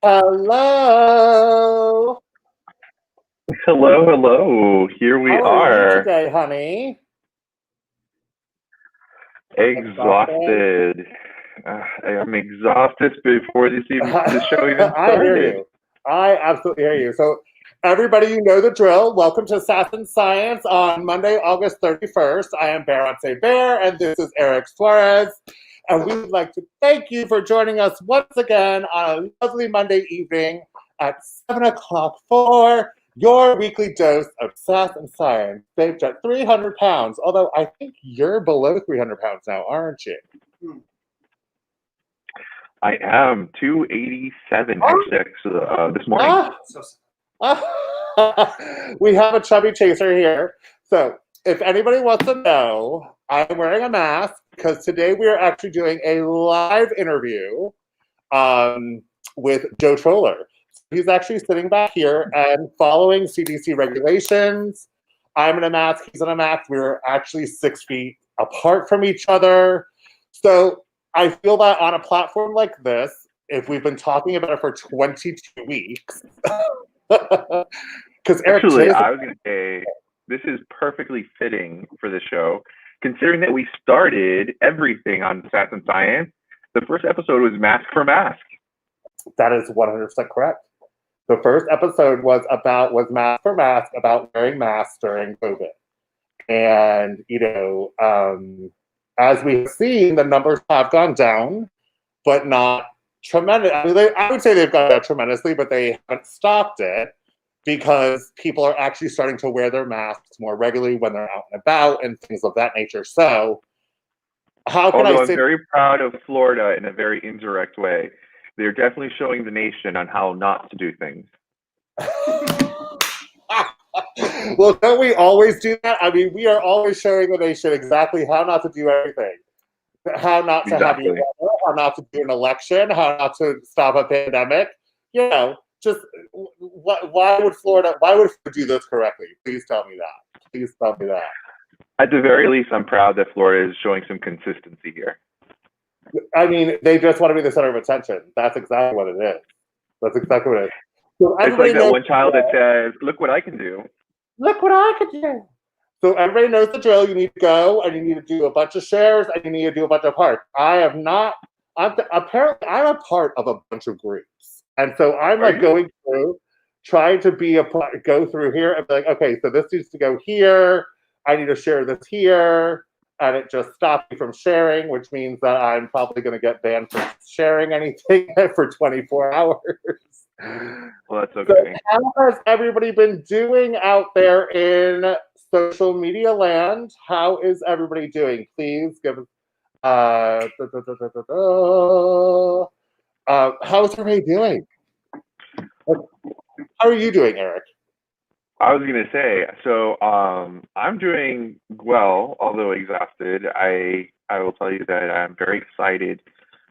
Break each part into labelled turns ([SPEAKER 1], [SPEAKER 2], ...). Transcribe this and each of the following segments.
[SPEAKER 1] Hello.
[SPEAKER 2] Hello, hello. Here we
[SPEAKER 1] How are you
[SPEAKER 2] are.
[SPEAKER 1] today, honey? Exhausted?
[SPEAKER 2] Exhausted. I'm exhausted before the show even
[SPEAKER 1] I hear
[SPEAKER 2] started.
[SPEAKER 1] you. I absolutely hear you. So, everybody, you know the drill. Welcome to Sass Science on Monday, August 31st. I am Beyonce Bear, and this is Eric Flores. And we would like to thank you for joining us once again on a lovely Monday evening at 7 o'clock for your weekly dose of Sass and Science, baked at 300 pounds. Although I think you're below 300 pounds now, aren't you?
[SPEAKER 2] I am 287 actually this morning.
[SPEAKER 1] We have a chubby chaser here. So if anybody wants to know, I'm wearing a mask because today we are actually doing a live interview with Joe Troller. He's actually sitting back here and following CDC regulations. I'm in a mask, he's in a mask. We're actually 6 feet apart from each other. So I feel that on a platform like this, if we've been talking about it for 22 weeks, because Eric,
[SPEAKER 2] Actually, I was going to say this is perfectly fitting for the show, considering that we started everything on Sass and Science. The first episode was Mask for Mask.
[SPEAKER 1] That is 100% correct. The first episode was Mask for Mask, about wearing masks during COVID. And, as we've seen, the numbers have gone down, but not tremendous. I would say they've gone down tremendously, but they haven't stopped it because people are actually starting to wear their masks more regularly when they're out and about and things of that nature. So, how can
[SPEAKER 2] Although
[SPEAKER 1] I
[SPEAKER 2] I'm
[SPEAKER 1] say?
[SPEAKER 2] very proud of Florida in a very indirect way. They're definitely showing the nation on how not to do things.
[SPEAKER 1] Well, don't we always do that? I mean, we are always showing the nation exactly how not to do everything. How not to have your weather, how not to do an election, how not to stop a pandemic. Just why would Florida do this correctly? Please tell me that. Please tell me that.
[SPEAKER 2] At the very least, I'm proud that Florida is showing some consistency here.
[SPEAKER 1] I mean, they just want to be the center of attention. That's exactly what it is. That's exactly what it is. So
[SPEAKER 2] it's like that one child that says, "Look what I can do."
[SPEAKER 1] Look what I can do. So everybody knows the drill. You need to go and you need to do a bunch of shares and you need to do a bunch of hearts. Apparently I'm a part of a bunch of groups. And so I'm like going through, trying to go through here and be like, okay, so this needs to go here. I need to share this here. And it just stopped me from sharing, which means that I'm probably going to get banned from sharing anything for 24 hours.
[SPEAKER 2] Well, that's okay.
[SPEAKER 1] So how has everybody been doing out there in social media land? How is everybody doing? Please give us. How's everybody doing? How are you doing, Eric?
[SPEAKER 2] I was going to say, so I'm doing well, although exhausted. I will tell you that I'm very excited.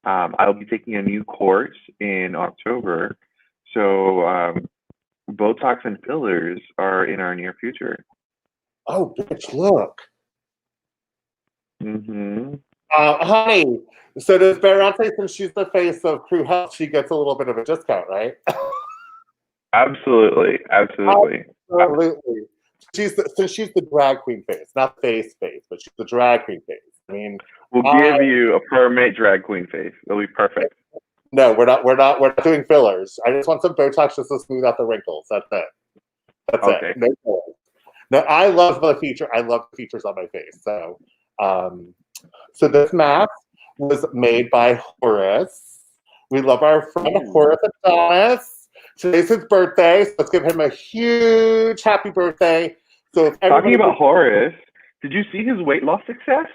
[SPEAKER 2] I'll be taking a new course in October. So Botox and fillers are in our near future.
[SPEAKER 1] Oh, bitch, look.
[SPEAKER 2] Mm-hmm.
[SPEAKER 1] Honey, so does Beyonce, since she's the face of Crew Health, she gets a little bit of a discount, right?
[SPEAKER 2] Absolutely.
[SPEAKER 1] Absolutely. Since she's the drag queen face, not face, but she's the drag queen face. I mean,
[SPEAKER 2] we'll give you a permanent drag queen face. It'll be perfect.
[SPEAKER 1] No, we're not doing fillers. I just want some Botox just to smooth out the wrinkles. That's it. That's it. No fillers. No, I love the feature. I love the features on my face. So, so this mask was made by Horace. We love our friend Horace Adonis. Today's his birthday, so let's give him a huge happy birthday. So,
[SPEAKER 2] talking about Horace, did you see his weight loss success?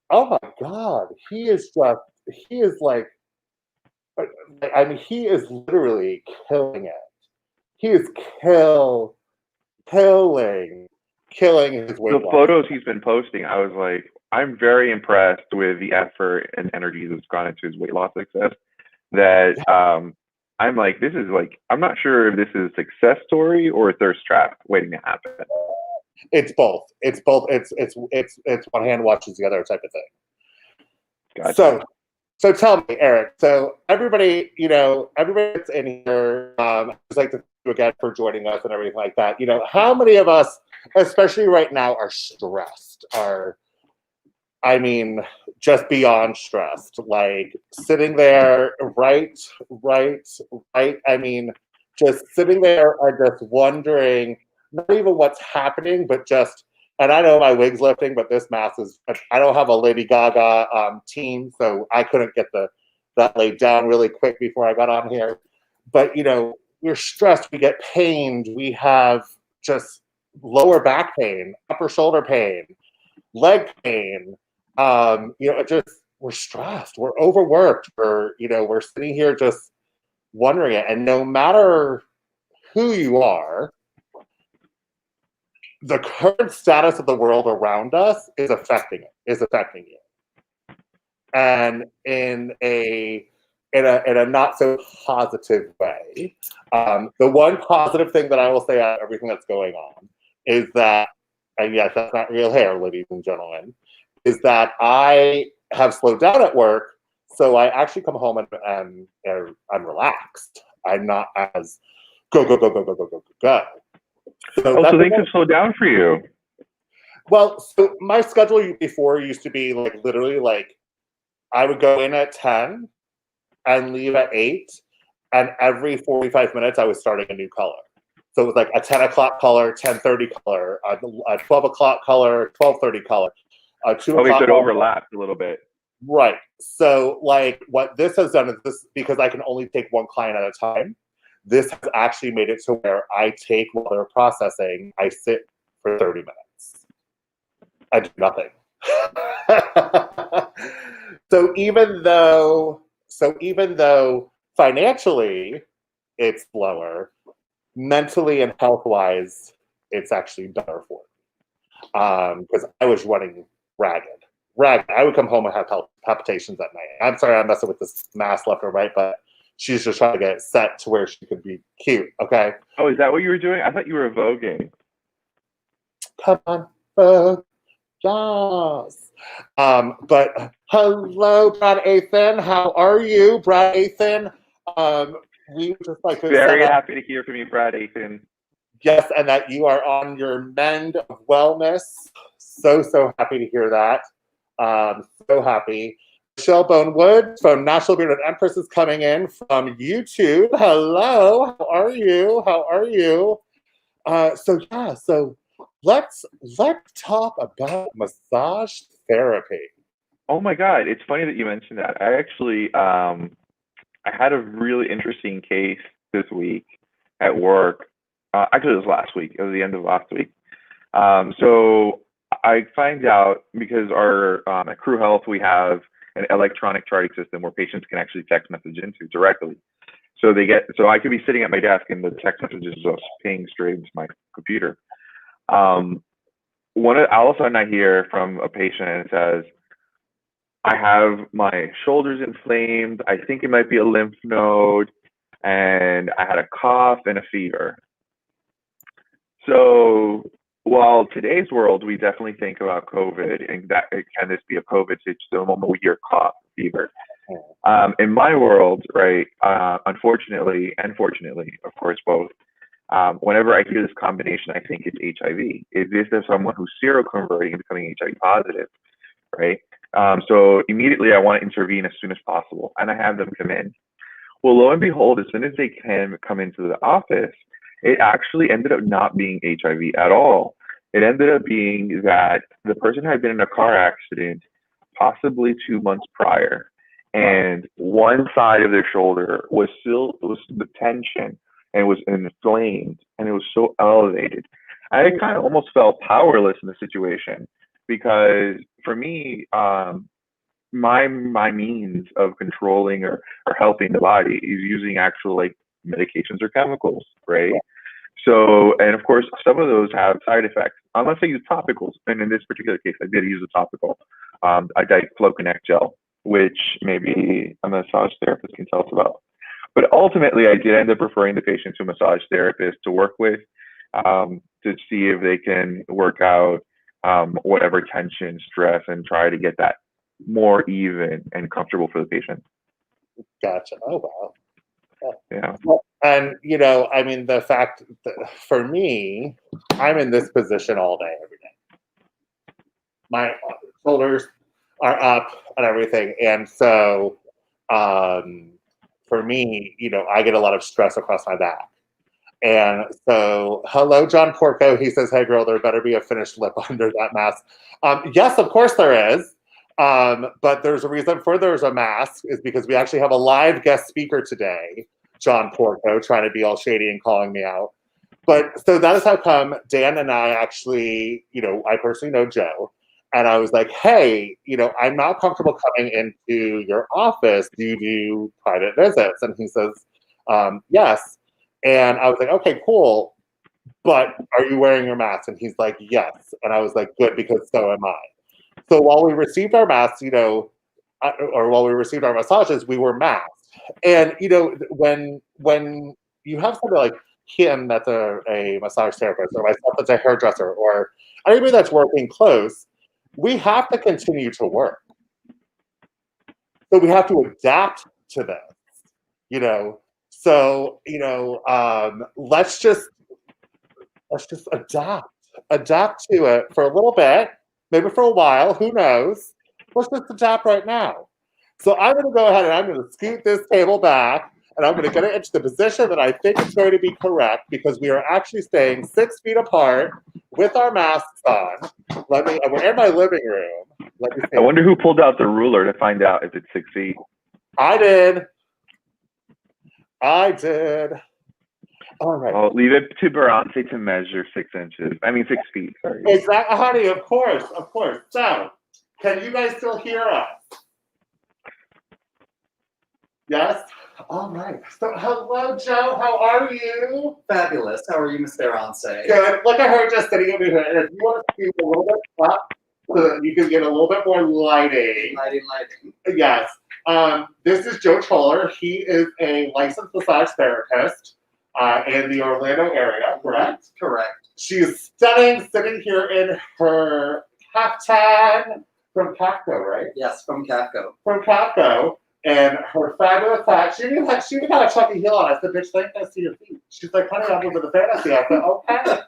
[SPEAKER 1] Oh my God, he is like. I mean, he is literally killing it. He is killing his weight loss.
[SPEAKER 2] The photos he's been posting, I was like, I'm very impressed with the effort and energy that's gone into his weight loss success. That I'm like, this is like, I'm not sure if this is a success story or a thirst trap waiting to happen.
[SPEAKER 1] It's both. It's both. It's one hand washes the other type of thing.
[SPEAKER 2] Gotcha.
[SPEAKER 1] So So tell me, Eric. So everybody, everybody that's in here, I'd just like to thank you again for joining us and everything like that. How many of us, especially right now, are stressed? I mean, just beyond stressed. Like sitting there, right. I mean, just sitting there and just wondering, not even what's happening, but just, and I know my wig's lifting, but this mask is, I don't have a Lady Gaga team, so I couldn't get that laid down really quick before I got on here. But, we're stressed, we get pained, we have just lower back pain, upper shoulder pain, leg pain, just we're stressed, we're overworked, we're sitting here just wondering it. And no matter who you are, the current status of the world around us is affecting you. And in a not so positive way. The one positive thing that I will say out of everything that's going on is that, and yes, that's not real hair, ladies and gentlemen, is that I have slowed down at work, so I actually come home and I'm relaxed. I'm not as go, go, go, go, go, go, go, go.
[SPEAKER 2] So things have slowed down for you.
[SPEAKER 1] Well, so my schedule before used to be like literally like I would go in at 10 and leave at 8, and every 45 minutes I was starting a new color. So it was like a 10 o'clock color, 10:30 color, a 12 o'clock color, 12:30 color, a 2 o'clock.
[SPEAKER 2] So it overlapped a little bit.
[SPEAKER 1] Right. So like what this has done is this, because I can only take one client at a time, this has actually made it to where I take while they're processing, I sit for 30 minutes. I do nothing. So even though financially it's lower, mentally and health-wise, it's actually better for me. Because I was running ragged. I would come home and have palpitations at night. I'm sorry I'm messing with this mask left and right, but she's just trying to get it set to where she could be cute, okay?
[SPEAKER 2] Oh, is that what you were doing? I thought you were voguing.
[SPEAKER 1] Come on, Vogue. Yes. But hello, Brad Athan. How are you, Brad Athan? We just like to
[SPEAKER 2] very happy to hear from you, Brad Athan.
[SPEAKER 1] Yes, and that you are on your mend of wellness. So happy to hear that. So happy. Michelle Bonewood from National Bearded Empress is coming in from YouTube. Hello, how are you? So let's talk about massage therapy.
[SPEAKER 2] Oh my God, it's funny that you mentioned that. I actually I had a really interesting case this week at work. Actually, it was last week. It was the end of last week. So I find out because our at Crew Health we have an electronic charting system where patients can actually text message into directly. So I could be sitting at my desk and the text messages just ping straight into my computer. All of a sudden I hear from a patient and it says, I have my shoulders inflamed. I think it might be a lymph node, and I had a cough and a fever. So while today's world, we definitely think about COVID and that can this be a COVID situation? We hear cough, fever. In my world, right, unfortunately and fortunately, of course, both, whenever I hear this combination, I think it's HIV. Is this someone who's seroconverting and becoming HIV positive, right? So immediately I want to intervene as soon as possible, and I have them come in. Well, lo and behold, as soon as they can come into the office, it actually ended up not being HIV at all. It ended up being that the person had been in a car accident possibly 2 months prior, and one side of their shoulder was the tension and was inflamed, and it was so elevated. I kind of almost felt powerless in the situation because for me, my means of controlling or helping the body is using actual like medications or chemicals, right? So, and of course, some of those have side effects. Unless I use topicals, and in this particular case, I did use a topical, a diclofenac gel, which maybe a massage therapist can tell us about. But ultimately, I did end up referring the patient to a massage therapist to work with, to see if they can work out whatever tension, stress, and try to get that more even and comfortable for the patient.
[SPEAKER 1] Gotcha. Oh, wow.
[SPEAKER 2] Yeah.
[SPEAKER 1] Well, and I mean, the fact that for me, I'm in this position all day, every day. My shoulders are up and everything, and so for me, I get a lot of stress across my back. And so, hello, John Porco. He says, "Hey, girl, there better be a finished lip under that mask." Yes, of course there is. But there's a reason for there's a mask is because we actually have a live guest speaker today, John Porco, trying to be all shady and calling me out. But so that is how come Dan and I actually, I personally know Joe. And I was like, hey, I'm not comfortable coming into your office. Do you do private visits? And he says, yes. And I was like, okay, cool. But are you wearing your mask? And he's like, yes. And I was like, good, because so am I. So while we received our masks, or while we received our massages, we were masked. And when you have somebody like him that's a massage therapist, or myself that's a hairdresser, or anybody that's working close, we have to continue to work. So we have to adapt to this, So let's just adapt to it for a little bit, maybe for a while. Who knows? Let's just adapt right now. So I'm going to go ahead and I'm going to scoot this table back, and I'm going to get it into the position that I think is going to be correct because we are actually staying 6 feet apart with our masks on. We're in my living room. Let me see.
[SPEAKER 2] I wonder who pulled out the ruler to find out if it's 6 feet.
[SPEAKER 1] I did. All right.
[SPEAKER 2] I'll leave it to Barante to measure 6 inches. I mean 6 feet. Sorry.
[SPEAKER 1] Exactly, honey. Of course. So, can you guys still hear us? Yes. All right. So, hello, Joe. How are you?
[SPEAKER 3] Fabulous. How are you, Miss Barance?
[SPEAKER 1] Good. Look at her just sitting over here. And if you want to speak a little bit up, so that you can get a little bit more lighting.
[SPEAKER 3] Lighting.
[SPEAKER 1] Yes. This is Joe Troller. He is a licensed massage therapist in the Orlando area, correct?
[SPEAKER 3] Correct.
[SPEAKER 1] She's stunning, sitting here in her caftan from Capco, right?
[SPEAKER 3] Yes, from Capco.
[SPEAKER 1] From Capco. And her fabulous hat. She even had a Chucky heel on. I said, bitch, thank God see your feet. She's like, honey, I'm over the fantasy. I said, okay.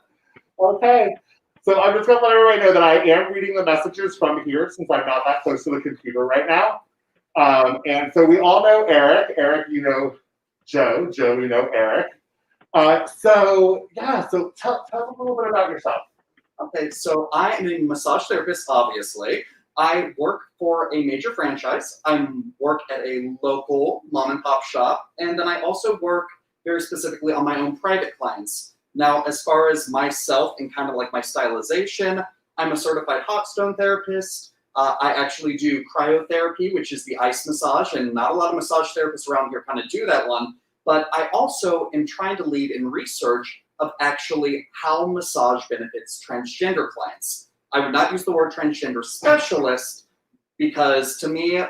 [SPEAKER 1] Okay. So I'm just going to let everybody know that I am reading the messages from here since I'm not that close to the computer right now. And so we all know Eric. Eric, you know Joe. Joe, you know Eric. So tell us a little bit about yourself.
[SPEAKER 3] Okay, so I am a massage therapist, obviously. I work for a major franchise. I work at a local mom and pop shop. And then I also work very specifically on my own private clients. Now, as far as myself and kind of like my stylization, I'm a certified hot stone therapist. I actually do cryotherapy, which is the ice massage, and not a lot of massage therapists around here kind of do that one. But I also am trying to lead in research of actually how massage benefits transgender clients. I would not use the word transgender specialist because to me,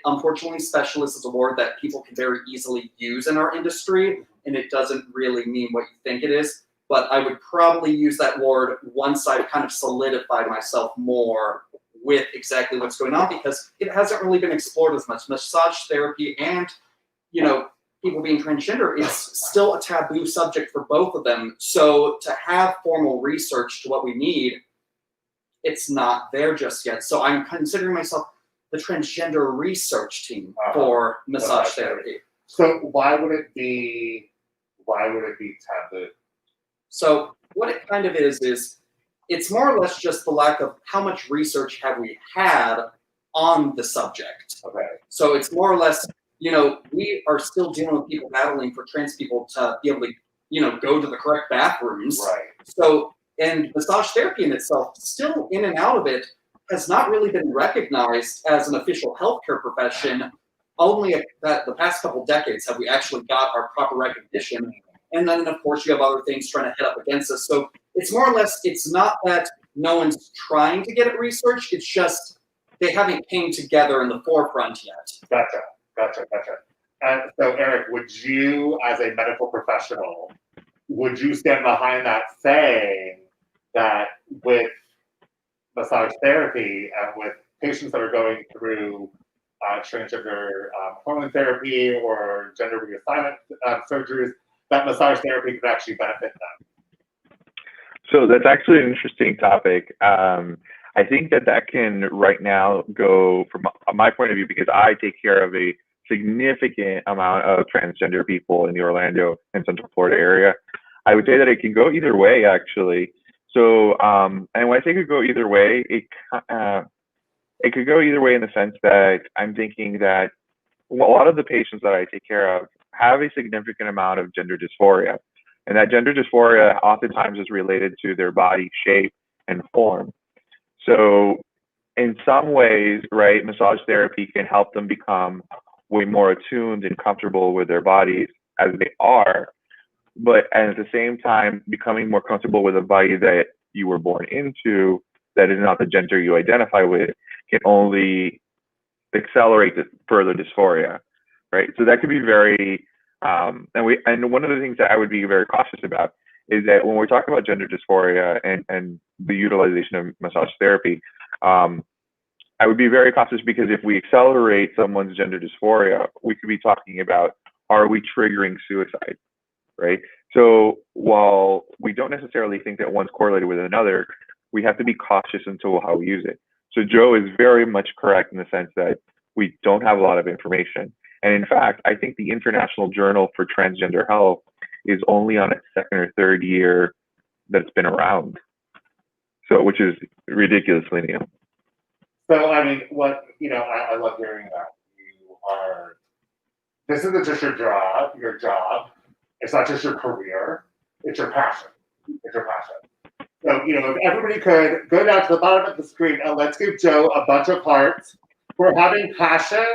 [SPEAKER 3] unfortunately, specialist is a word that people can very easily use in our industry, and it doesn't really mean what you think it is. But I would probably use that word once I've kind of solidified myself more with exactly what's going on, because it hasn't really been explored as much. Massage therapy and, people being transgender is still a taboo subject for both of them. So to have formal research to what we need, it's not there just yet. So I'm considering myself the transgender research team for massage therapy.
[SPEAKER 1] So why would it be taboo?
[SPEAKER 3] So what it kind of is it's more or less just the lack of how much research have we had on the subject.
[SPEAKER 1] Okay.
[SPEAKER 3] So it's more or less, we are still dealing with people battling for trans people to be able to, go to the correct bathrooms.
[SPEAKER 1] Right.
[SPEAKER 3] So, and massage therapy in itself, still in and out of it, has not really been recognized as an official healthcare profession. Only the past couple decades have we actually got our proper recognition. And then, of course, you have other things trying to head up against us. So it's more or less, it's not that no one's trying to get it researched. It's just they haven't came together in the forefront yet.
[SPEAKER 1] Gotcha. And so, Eric, would you, as a medical professional, stand behind that saying that with massage therapy and with patients that are going through transgender hormone therapy or gender reassignment surgeries, that massage therapy could actually benefit them?
[SPEAKER 2] So that's actually an interesting topic. I think that can right now go from my point of view, because I take care of a significant amount of transgender people in the Orlando and Central Florida area. I would say that it can go either way, actually. So, and when I say it could go either way, it could go either way in the sense that I'm thinking that a lot of the patients that I take care of have a significant amount of gender dysphoria. And that gender dysphoria oftentimes is related to their body shape and form. So in some ways, right, massage therapy can help them become way more attuned and comfortable with their bodies as they are, but at the same time, becoming more comfortable with a body that you were born into, that is not the gender you identify with, can only accelerate the further dysphoria, right? So that could be very, and one of the things that I would be very cautious about is that when we're talking about gender dysphoria and the utilization of massage therapy, I would be very cautious, because if we accelerate someone's gender dysphoria, we could be talking about, are we triggering suicide, right? So while we don't necessarily think that one's correlated with another, we have to be cautious into how we use it. So Joe is very much correct in the sense that we don't have a lot of information. And in fact, I think the International Journal for Transgender Health is only on its second or third year that it's been around. So, which is ridiculously new.
[SPEAKER 1] So, I mean, I love hearing that. This isn't just your job. It's not just your career. It's your passion. So, if everybody could go down to the bottom of the screen and let's give Joe a bunch of hearts for having passion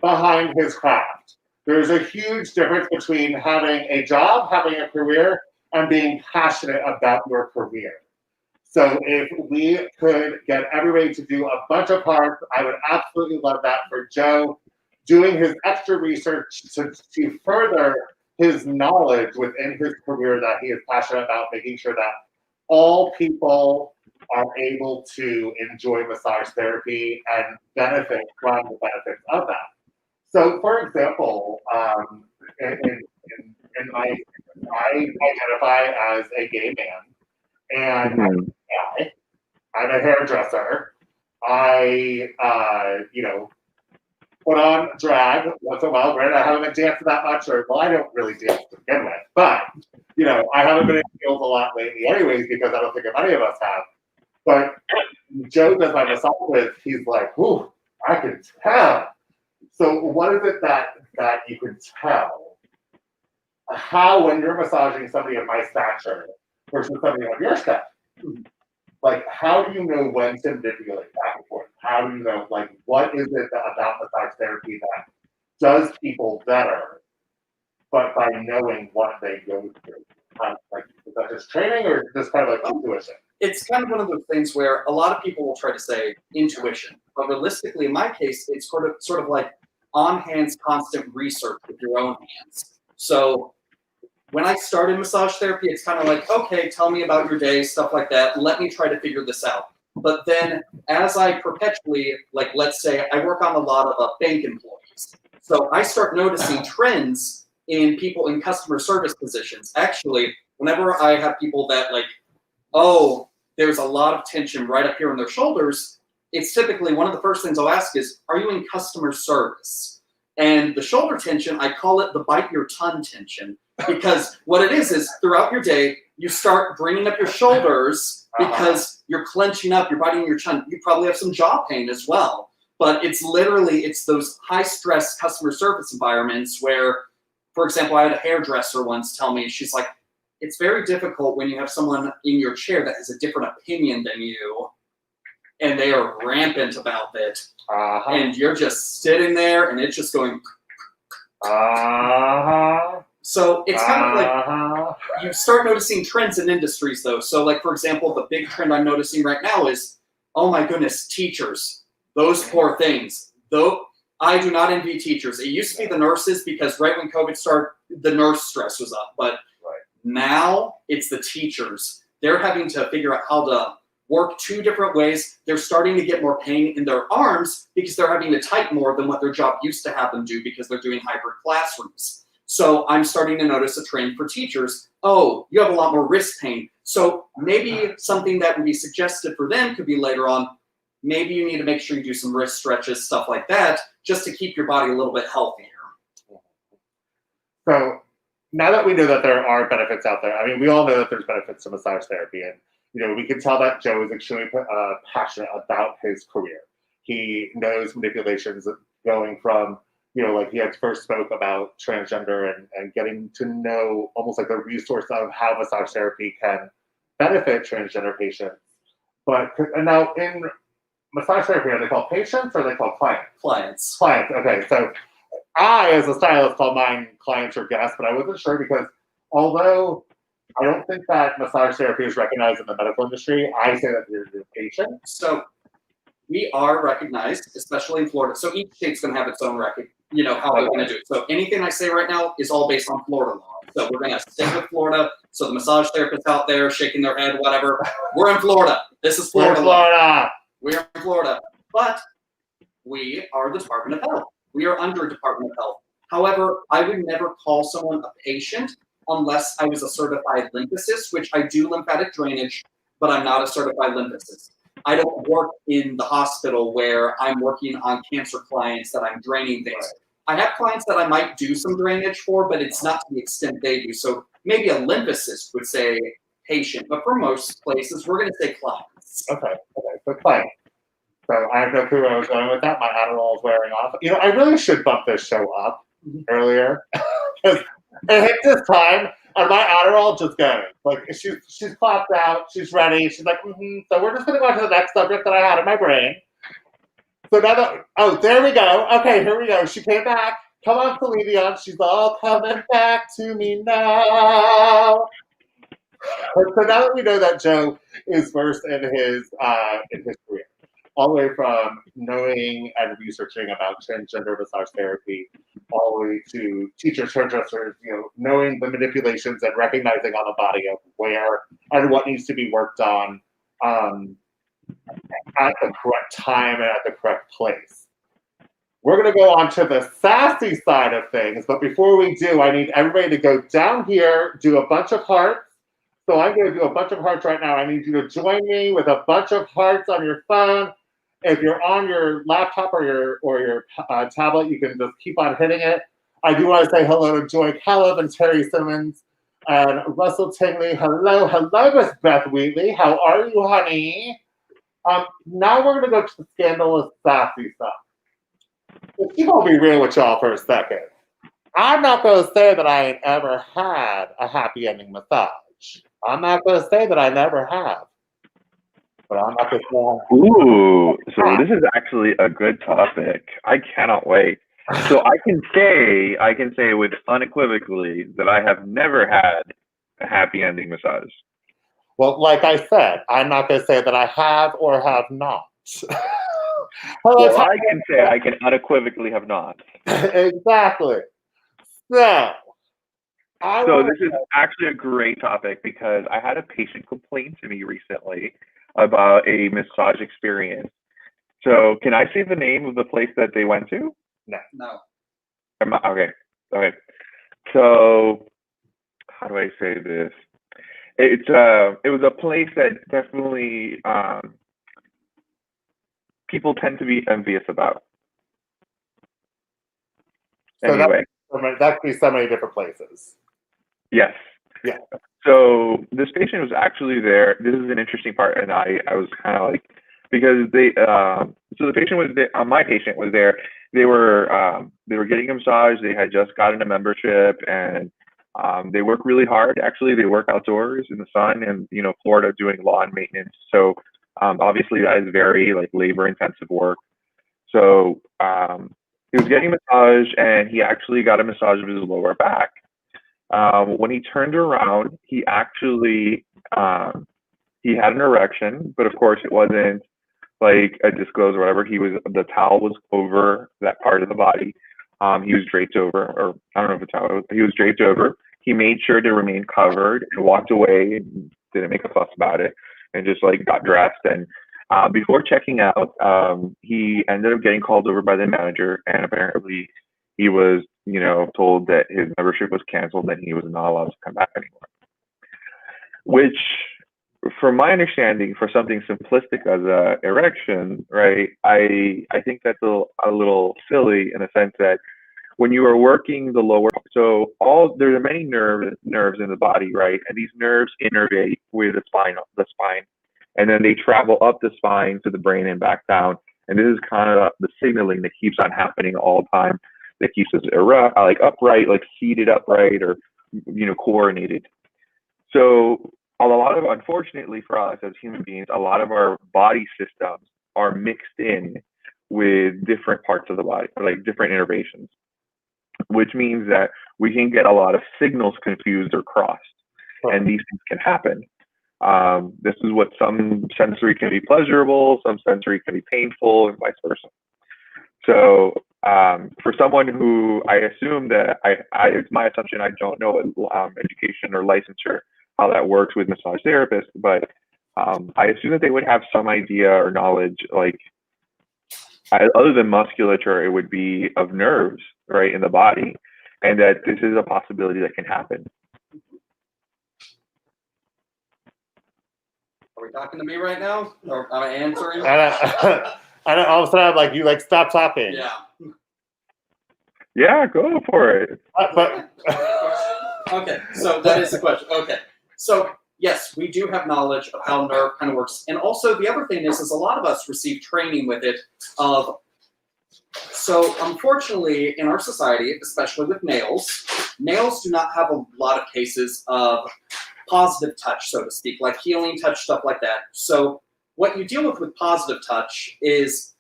[SPEAKER 1] behind his craft. There's a huge difference between having a job, having a career, and being passionate about your career. So if we could get everybody to do a bunch of hearts, I would absolutely love that for Joe doing his extra research to further his knowledge within his career that he is passionate about, making sure that all people are able to enjoy massage therapy and benefit from the benefits of that. So, for example, in my, I identify as a gay man, and I'm a hairdresser. I, put on drag once in a while. Granted, I haven't been dancing that much, I don't really dance to begin with, but, I haven't been in heels a lot lately anyways, because I don't think any of us have. But Joe does my massage with, he's like, ooh, I can tell. So what is it that you can tell? How, when you're massaging somebody of my stature versus somebody of your stature, like, how do you know when to manipulate back and forth? How do you know, like, what is it about massage therapy that does people better, but by knowing what they go through? Is that just training, or just kind of like intuition?
[SPEAKER 3] It's kind of one of those things where a lot of people will try to say intuition, but realistically, in my case, it's sort of like on hands, constant research with your own hands. So when I started massage therapy, it's kind of like, okay, tell me about your day, stuff like that. Let me try to figure this out. But then as I perpetually, like, let's say I work on a lot of bank employees. So I start noticing trends in people in customer service positions. Actually, whenever I have people that like, oh, there's a lot of tension right up here in their shoulders, it's typically one of the first things I'll ask is, are you in customer service? And the shoulder tension, I call it the bite your tongue tension, because what it is throughout your day, you start bringing up your shoulders because you're clenching up, you're biting your tongue. You probably have some jaw pain as well. But it's those high stress customer service environments where, for example, I had a hairdresser once tell me, she's like, it's very difficult when you have someone in your chair that has a different opinion than you, and they are rampant about it. And you're just sitting there, and it's just going. So it's kind of like you start noticing trends in industries, though. So, like, for example, the big trend I'm noticing right now is, oh my goodness, teachers. Those poor things. Though I do not envy teachers. It used to be the nurses, because right when COVID started, the nurse stress was up. But now it's the teachers. They're having to figure out how to work 2 different ways. They're starting to get more pain in their arms because they're having to type more than what their job used to have them do because they're doing hybrid classrooms. So I'm starting to notice a trend for teachers. Oh, you have a lot more wrist pain. So maybe something that would be suggested for them could be later on, maybe you need to make sure you do some wrist stretches, stuff like that, just to keep your body a little bit healthier.
[SPEAKER 1] So now that we know that there are benefits out there, I mean, we all know that there's benefits to massage therapy, and we can tell that Joe is extremely passionate about his career. He knows manipulations going from, like he had first spoke about transgender and getting to know almost like the resource of how massage therapy can benefit transgender patients. And now in massage therapy, are they called patients or are they called clients?
[SPEAKER 3] Clients.
[SPEAKER 1] Clients, okay. So I, as a stylist, call mine clients or guests, but I wasn't sure because although I don't think that massage therapy is recognized in the medical industry, I say that you're a patient.
[SPEAKER 3] So we are recognized, especially in Florida. So each state's going to have its own record, how they're going to do it. So anything I say right now is all based on Florida law. So we're going to stick with Florida. So the massage therapists out there shaking their head, whatever, we're in Florida. This is Florida law. We're in Florida. But we are the Department of Health. We are under Department of Health. However, I would never call someone a patient unless I was a certified lymphicist, which I do lymphatic drainage, but I'm not a certified lymphicist. I don't work in the hospital where I'm working on cancer clients that I'm draining things. I have clients that I might do some drainage for, but it's not to the extent they do. So maybe a lymphicist would say patient, but for most places, we're going to say clients.
[SPEAKER 1] Okay, so client. So I have no clue where I was going with that. My Adderall is wearing off. I really should bump this show up earlier because it hit this time and my Adderall just goes. Like she's clapped out, she's ready. She's like, So we're just gonna go on to the next subject that I had in my brain. So now there we go. Okay, here we go. She came back. Come on, Celine. She's all coming back to me now. So now that we know that Joe is versed in his career, all the way from knowing and researching about transgender massage therapy, all the way to teachers, hairdressers, knowing the manipulations and recognizing on the body of where and what needs to be worked on at the correct time and at the correct place. We're going to go on to the sassy side of things, but before we do, I need everybody to go down here, do a bunch of hearts. So I'm going to do a bunch of hearts right now. I need you to join me with a bunch of hearts on your phone. If you're on your laptop or your tablet, you can just keep on hitting it. I do want to say hello to Joy Caleb and Terry Simmons and Russell Tingley. Hello, Miss Beth Wheatley. How are you, honey? Now we're going to go to the scandalous, sassy stuff. But you gonna be real with y'all for a second. I'm not going to say that I ain't ever had a happy ending massage. I'm not going to say that I never have. But I'm not going to say.
[SPEAKER 2] Ooh, so this is actually a good topic. I cannot wait. So I can say with unequivocally that I have never had a happy ending massage.
[SPEAKER 1] Well, like I said, I'm not going to say that I have or have not.
[SPEAKER 2] Well, I can say I can unequivocally have not.
[SPEAKER 1] Exactly. So
[SPEAKER 2] this is actually a great topic because I had a patient complain to me recently about a massage experience. So can I say the name of the place that they went to?
[SPEAKER 3] No.
[SPEAKER 2] Okay. So how do I say this? It was a place that definitely people tend to be envious about.
[SPEAKER 1] So
[SPEAKER 2] anyway,
[SPEAKER 1] that could be so many different places.
[SPEAKER 2] Yes.
[SPEAKER 1] Yeah.
[SPEAKER 2] So this patient was actually there. This is an interesting part, and I was kind of like, because they so the patient was there. My patient was there. They were getting a massage. They had just gotten a membership, and they work really hard. Actually, they work outdoors in the sun, and Florida doing lawn maintenance. So obviously that is very labor intensive work. So he was getting a massage, and he actually got a massage of his lower back. When he turned around, he actually he had an erection, but of course it wasn't like a disclosed or whatever. The towel was over that part of the body. He was draped over, or I don't know if it's towel. He was draped over. He made sure to remain covered and walked away and didn't make a fuss about it. and just like got dressed. And before checking out, he ended up getting called over by the manager, and apparently he was, told that his membership was canceled and he was not allowed to come back anymore. Which, from my understanding, for something simplistic as a erection, right, I think that's a little silly in the sense that when you are working the lower, so there are many nerves in the body, right, and these nerves innervate with the spine, and then they travel up the spine to the brain and back down, and this is kind of the signaling that keeps on happening all the time, that keeps us upright, like seated upright, or coordinated. So unfortunately for us as human beings, a lot of our body systems are mixed in with different parts of the body, like different innervations, which means that we can get a lot of signals confused or crossed, and these things can happen. This is what some sensory can be pleasurable, some sensory can be painful, and vice versa. So for someone who I assume that it's my assumption, I don't know education or licensure, how that works with massage therapists, but I assume that they would have some idea or knowledge, like other than musculature, it would be of nerves, right, in the body, and that this is a possibility that can happen.
[SPEAKER 3] Are we talking to me right now? Or am I answering?
[SPEAKER 1] And all of a sudden, I'm like, you stop talking.
[SPEAKER 3] Yeah.
[SPEAKER 2] Yeah, go for it.
[SPEAKER 1] But
[SPEAKER 3] okay, so that is the question. Okay, so yes, we do have knowledge of how nerve kind of works, and also the other thing is a lot of us receive training with it. So unfortunately, in our society, especially with males do not have a lot of cases of positive touch, so to speak, like healing touch, stuff like that. So what you deal with positive touch is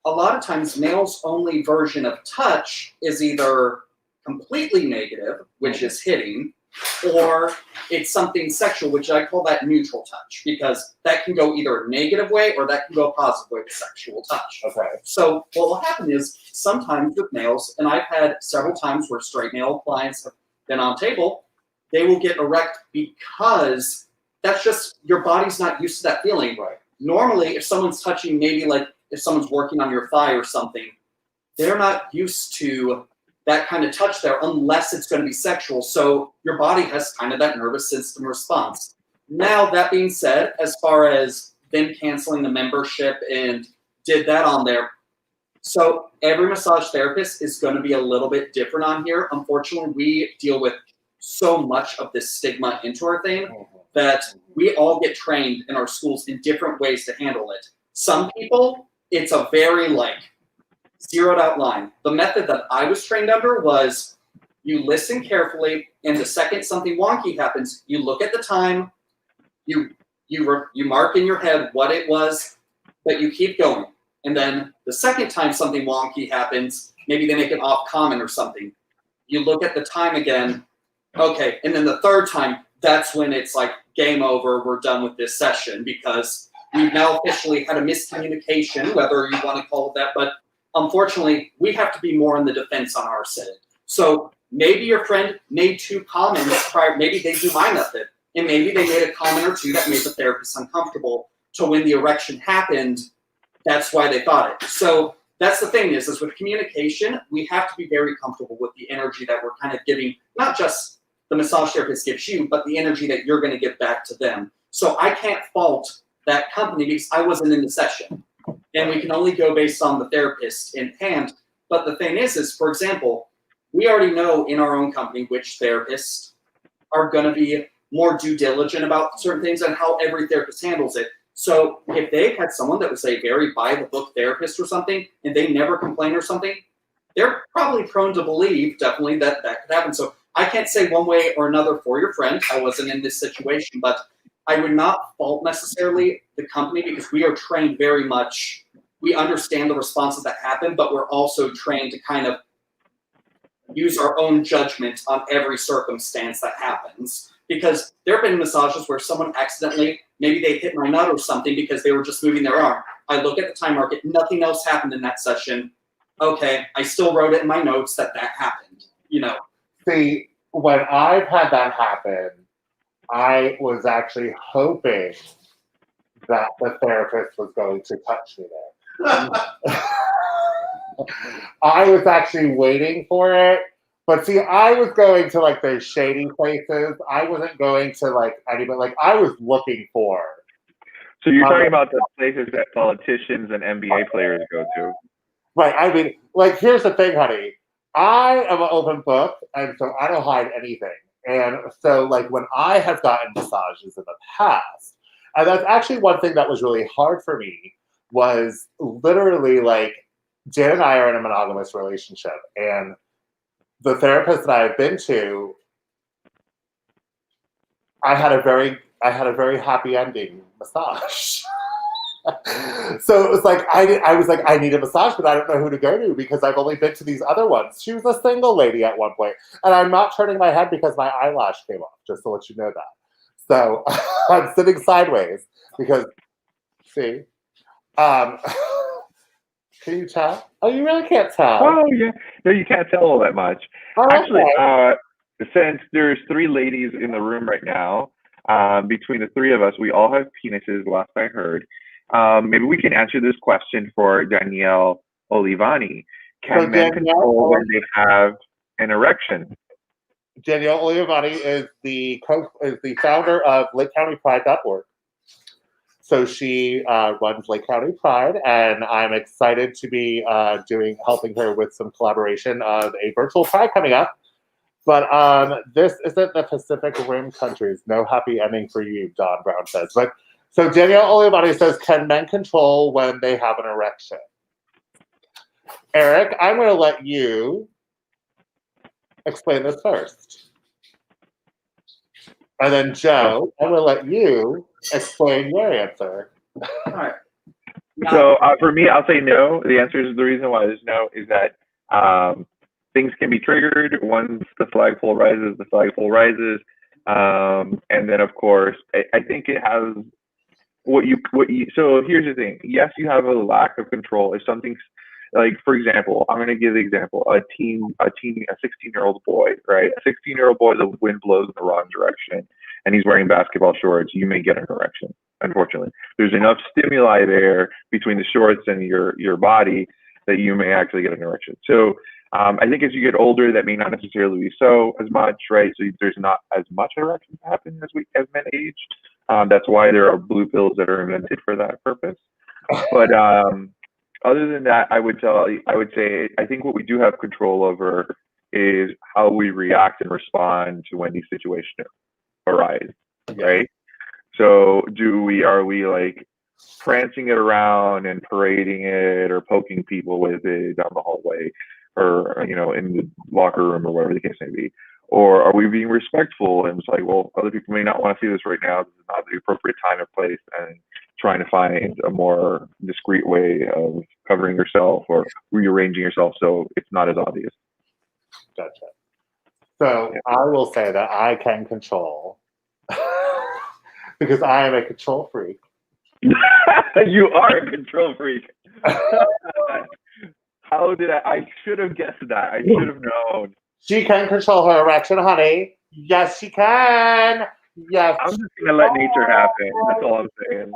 [SPEAKER 3] a lot of times males' only version of touch is either completely negative, which is hitting, or it's something sexual, which I call that neutral touch, because that can go either a negative way or that can go a positive way with sexual touch.
[SPEAKER 1] okay.
[SPEAKER 3] So what will happen is sometimes with males, and I've had several times where straight male clients have been on table, they will get erect because that's just, your body's not used to that feeling.
[SPEAKER 1] Right.
[SPEAKER 3] Normally, if someone's touching, maybe like if someone's working on your thigh or something, they're not used to that kind of touch there unless it's going to be sexual. So your body has kind of that nervous system response. Now, that being said, as far as them canceling the membership and did that on there, so every massage therapist is going to be a little bit different on here. Unfortunately, we deal with so much of this stigma into our thing that we all get trained in our schools in different ways to handle it. Some people, it's a very zeroed out line. The method that I was trained under was you listen carefully, and the second something wonky happens, you look at the time, you mark in your head what it was, but you keep going. And then the second time something wonky happens, maybe they make an off comment or something, you look at the time again, okay, and then the third time, that's when it's like game over, we're done with this session, because we've now officially had a miscommunication, whether you want to call it that, but unfortunately, we have to be more on the defense on our side. So maybe your friend made 2 comments prior, maybe they do my method, and maybe they made a comment or 2 that made the therapist uncomfortable. So when the erection happened, that's why they thought it. So that's the thing is with communication, we have to be very comfortable with the energy that we're kind of giving, not just the massage therapist gives you, but the energy that you're going to give back to them. So I can't fault that company because I wasn't in the session. And we can only go based on the therapist in hand. But the thing is, for example, we already know in our own company which therapists are going to be more due diligent about certain things and how every therapist handles it. So if they had someone that was a very by-the-book therapist or something, and they never complain or something, they're probably prone to believe, definitely, that could happen. So I can't say one way or another for your friend. I wasn't in this situation, but I would not fault necessarily the company because we are trained very much. We understand the responses that happen, but we're also trained to kind of use our own judgment on every circumstance that happens. Because there have been massages where someone accidentally, maybe they hit my nut or something because they were just moving their arm. I look at the time market, nothing else happened in that session. Okay, I still wrote it in my notes that happened,
[SPEAKER 1] See, when I've had that happen, I was actually hoping that the therapist was going to touch me there. I was actually waiting for it. But see, I was going to like those shady places. I wasn't going to like anybody. Like I was looking for.
[SPEAKER 2] So you're talking about the places that politicians and NBA players go to.
[SPEAKER 1] Right. I mean, like, here's the thing, honey. I am an open book, and so I don't hide anything. And so, like, when I have gotten massages in the past, and that's actually one thing that was really hard for me, was literally like, Jan and I are in a monogamous relationship, and the therapist that I've been to, I had a very happy ending massage. So it was like I was like, I need a massage, but I don't know who to go to because I've only been to these other ones. She was a single lady at one point, and I'm not turning my head because my eyelash came off. Just to let you know that. So I'm sitting sideways because see, can you tell? Oh, you really can't tell.
[SPEAKER 2] Oh yeah, no, you can't tell all that much.
[SPEAKER 1] Oh,
[SPEAKER 2] Actually,
[SPEAKER 1] okay.
[SPEAKER 2] since there's 3 ladies in the room right now, between the 3 of us, we all have penises. Last I heard. Maybe we can answer this question for Danielle Olivani. Can
[SPEAKER 1] So
[SPEAKER 2] men control when they have an erection?
[SPEAKER 1] Danielle Olivani is the founder of LakeCountyPride.org. So she runs Lake County Pride, and I'm excited to be helping her with some collaboration of a virtual Pride coming up. But this isn't the Pacific Rim countries. No happy ending for you, Don Brown says. But so Danielle Olivani says, can men control when they have an erection? Eric, I'm going to let you explain this first. And then Joe, I'm going to let you explain your answer.
[SPEAKER 3] All right.
[SPEAKER 2] So for me, I'll say no. The answer is the reason why there's no is that things can be triggered once the flagpole rises. The flagpole rises, and then of course, I think it has what you. So here's the thing. Yes, you have a lack of control if something's like, for example, I'm going to give the example: a 16-year-old boy, right? A 16-year-old boy, the wind blows in the wrong direction, and he's wearing basketball shorts. You may get an erection. Unfortunately, there's enough stimuli there between the shorts and your body that you may actually get an erection. So I think as you get older, that may not necessarily be so as much, right? So there's not as much erection happen as men age. That's why there are blue pills that are invented for that purpose. But other than that, I would say I think what we do have control over is how we react and respond to when these situations arise, right? So are we like prancing it around and parading it or poking people with it down the hallway or, in the locker room or whatever the case may be? Or are we being respectful and it's like, well, other people may not want to see this right now. This is not the appropriate time or place, and trying to find a more discreet way of covering yourself or rearranging yourself so it's not as obvious.
[SPEAKER 1] Gotcha. So I will say that I can control because I am a control freak.
[SPEAKER 2] You are a control freak. How did I should have guessed that. I should have known.
[SPEAKER 1] She can control her erection, honey. Yes, she can. Yes.
[SPEAKER 2] I'm just going to let nature happen. That's all I'm saying.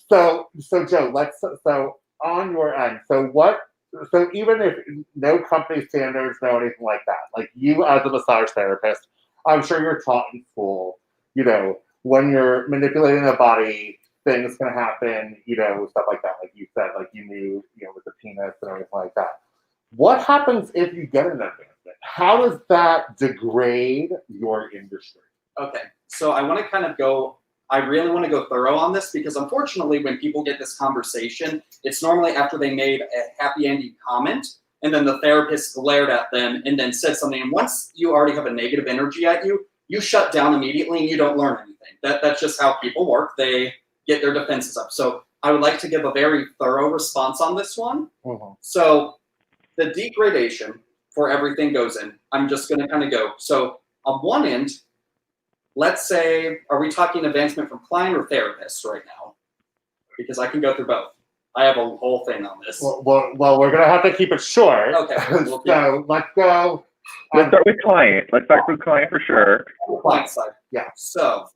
[SPEAKER 1] So Joe, so on your end, so even if no company standards, no anything like that, like you as a massage therapist, I'm sure you're taught in school, when you're manipulating a body, things can happen, stuff like that. Like you said, like you knew, with the penis and everything like that. What happens if you get an advancement? How does that degrade your industry?
[SPEAKER 3] Okay, so I really want to go thorough on this because unfortunately when people get this conversation, it's normally after they made a happy ending comment and then the therapist glared at them and then said something. And once you already have a negative energy at you, you shut down immediately and you don't learn anything. That's just how people work. They get their defenses up. So I would like to give a very thorough response on this one.
[SPEAKER 1] Mm-hmm.
[SPEAKER 3] So the degradation for everything goes in. I'm just going to kind of go. So on one end, let's say, are we talking advancement from client or therapist right now? Because I can go through both. I have a whole thing on this.
[SPEAKER 1] Well, we're going to have to keep it short.
[SPEAKER 3] Okay.
[SPEAKER 1] So let's go.
[SPEAKER 2] Let's start with client. Let's start with client for sure.
[SPEAKER 3] Client side.
[SPEAKER 1] Yeah.
[SPEAKER 3] So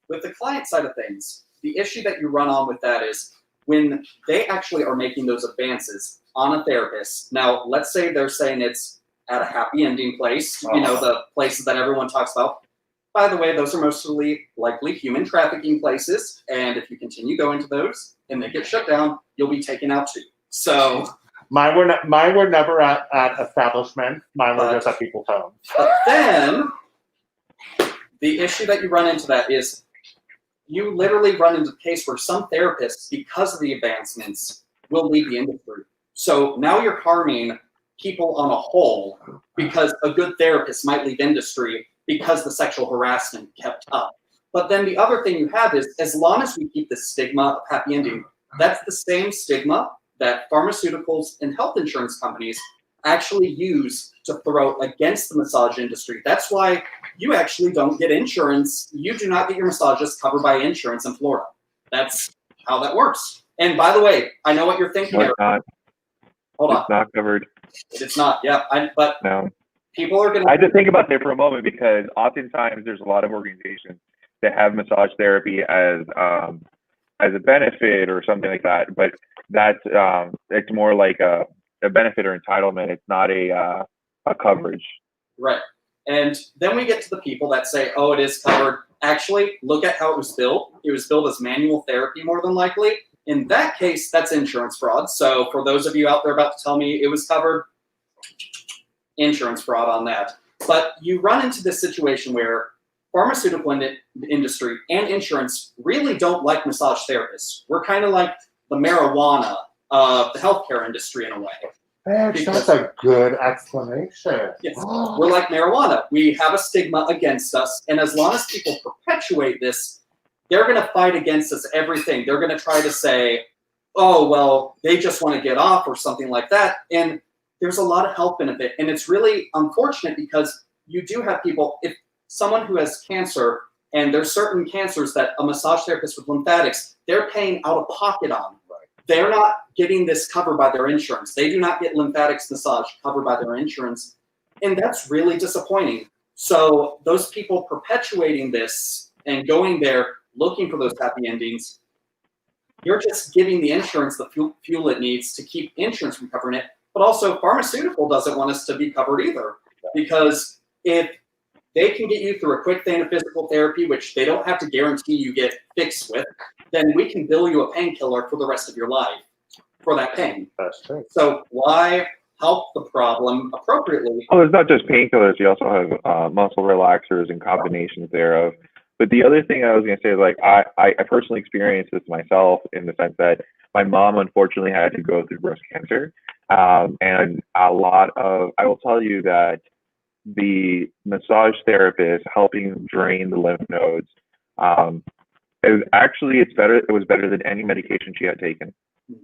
[SPEAKER 3] with the client side of things, the issue that you run on with that is when they actually are making those advances on a therapist. Now, let's say they're saying it's at a happy ending place, you know, the places that everyone talks about. By the way, those are mostly likely human trafficking places. And if you continue going to those and they get shut down, you'll be taken out too. So
[SPEAKER 1] mine were never at establishments. Mine were just at people's homes.
[SPEAKER 3] But then the issue that you run into that is you literally run into the case where some therapists, because of the advancements, will leave the industry. So now you're harming people on a whole because a good therapist might leave industry because the sexual harassment kept up. But then the other thing you have is, as long as we keep the stigma of happy ending, that's the same stigma that pharmaceuticals and health insurance companies actually use to throw against the massage industry. That's why you actually don't get insurance. You do not get your massages covered by insurance in Florida. That's how that works. And by the way, I know what you're thinking.
[SPEAKER 2] No, it's not.
[SPEAKER 3] Hold on.
[SPEAKER 2] It's not covered.
[SPEAKER 3] It's not. Yeah, but
[SPEAKER 2] no.
[SPEAKER 3] People are going
[SPEAKER 2] I had to think about that for a moment because oftentimes there's a lot of organizations that have massage therapy as a benefit or something like that, but that's it's more like a benefit or entitlement. It's not a coverage.
[SPEAKER 3] Right. And then we get to the people that say, oh, it is covered. Actually, look at how it was billed. It was billed as manual therapy more than likely. In that case, that's insurance fraud. So for those of you out there about to tell me it was covered, insurance fraud on that. But you run into this situation where pharmaceutical industry and insurance really don't like massage therapists. We're kind of like the marijuana of the healthcare industry in a way.
[SPEAKER 1] That's a good explanation.
[SPEAKER 3] Yes, we're like marijuana. We have a stigma against us, and as long as people perpetuate this, they're going to fight against us everything. They're going to try to say, oh, well, they just want to get off or something like that. And there's a lot of health benefit. And it's really unfortunate because you do have people, if someone who has cancer, and there's certain cancers that a massage therapist with lymphatics, they're paying out of pocket on. They're not getting this covered by their insurance. They do not get lymphatics massage covered by their insurance. And that's really disappointing. So those people perpetuating this and going there looking for those happy endings, you're just giving the insurance the fuel it needs to keep insurance from covering it. But also pharmaceutical doesn't want us to be covered either. Because if they can get you through a quick thing of physical therapy, which they don't have to guarantee you get fixed with, then we can bill you a painkiller for the rest of your life for that pain.
[SPEAKER 1] That's true.
[SPEAKER 3] So why help the problem appropriately?
[SPEAKER 2] Oh, it's not just painkillers. You also have muscle relaxers and combinations thereof. But the other thing I was going to say is, like, I personally experienced this myself in the sense that my mom unfortunately had to go through breast cancer. And a lot of, I will tell you that the massage therapist helping drain the lymph nodes, it was better than any medication she had taken.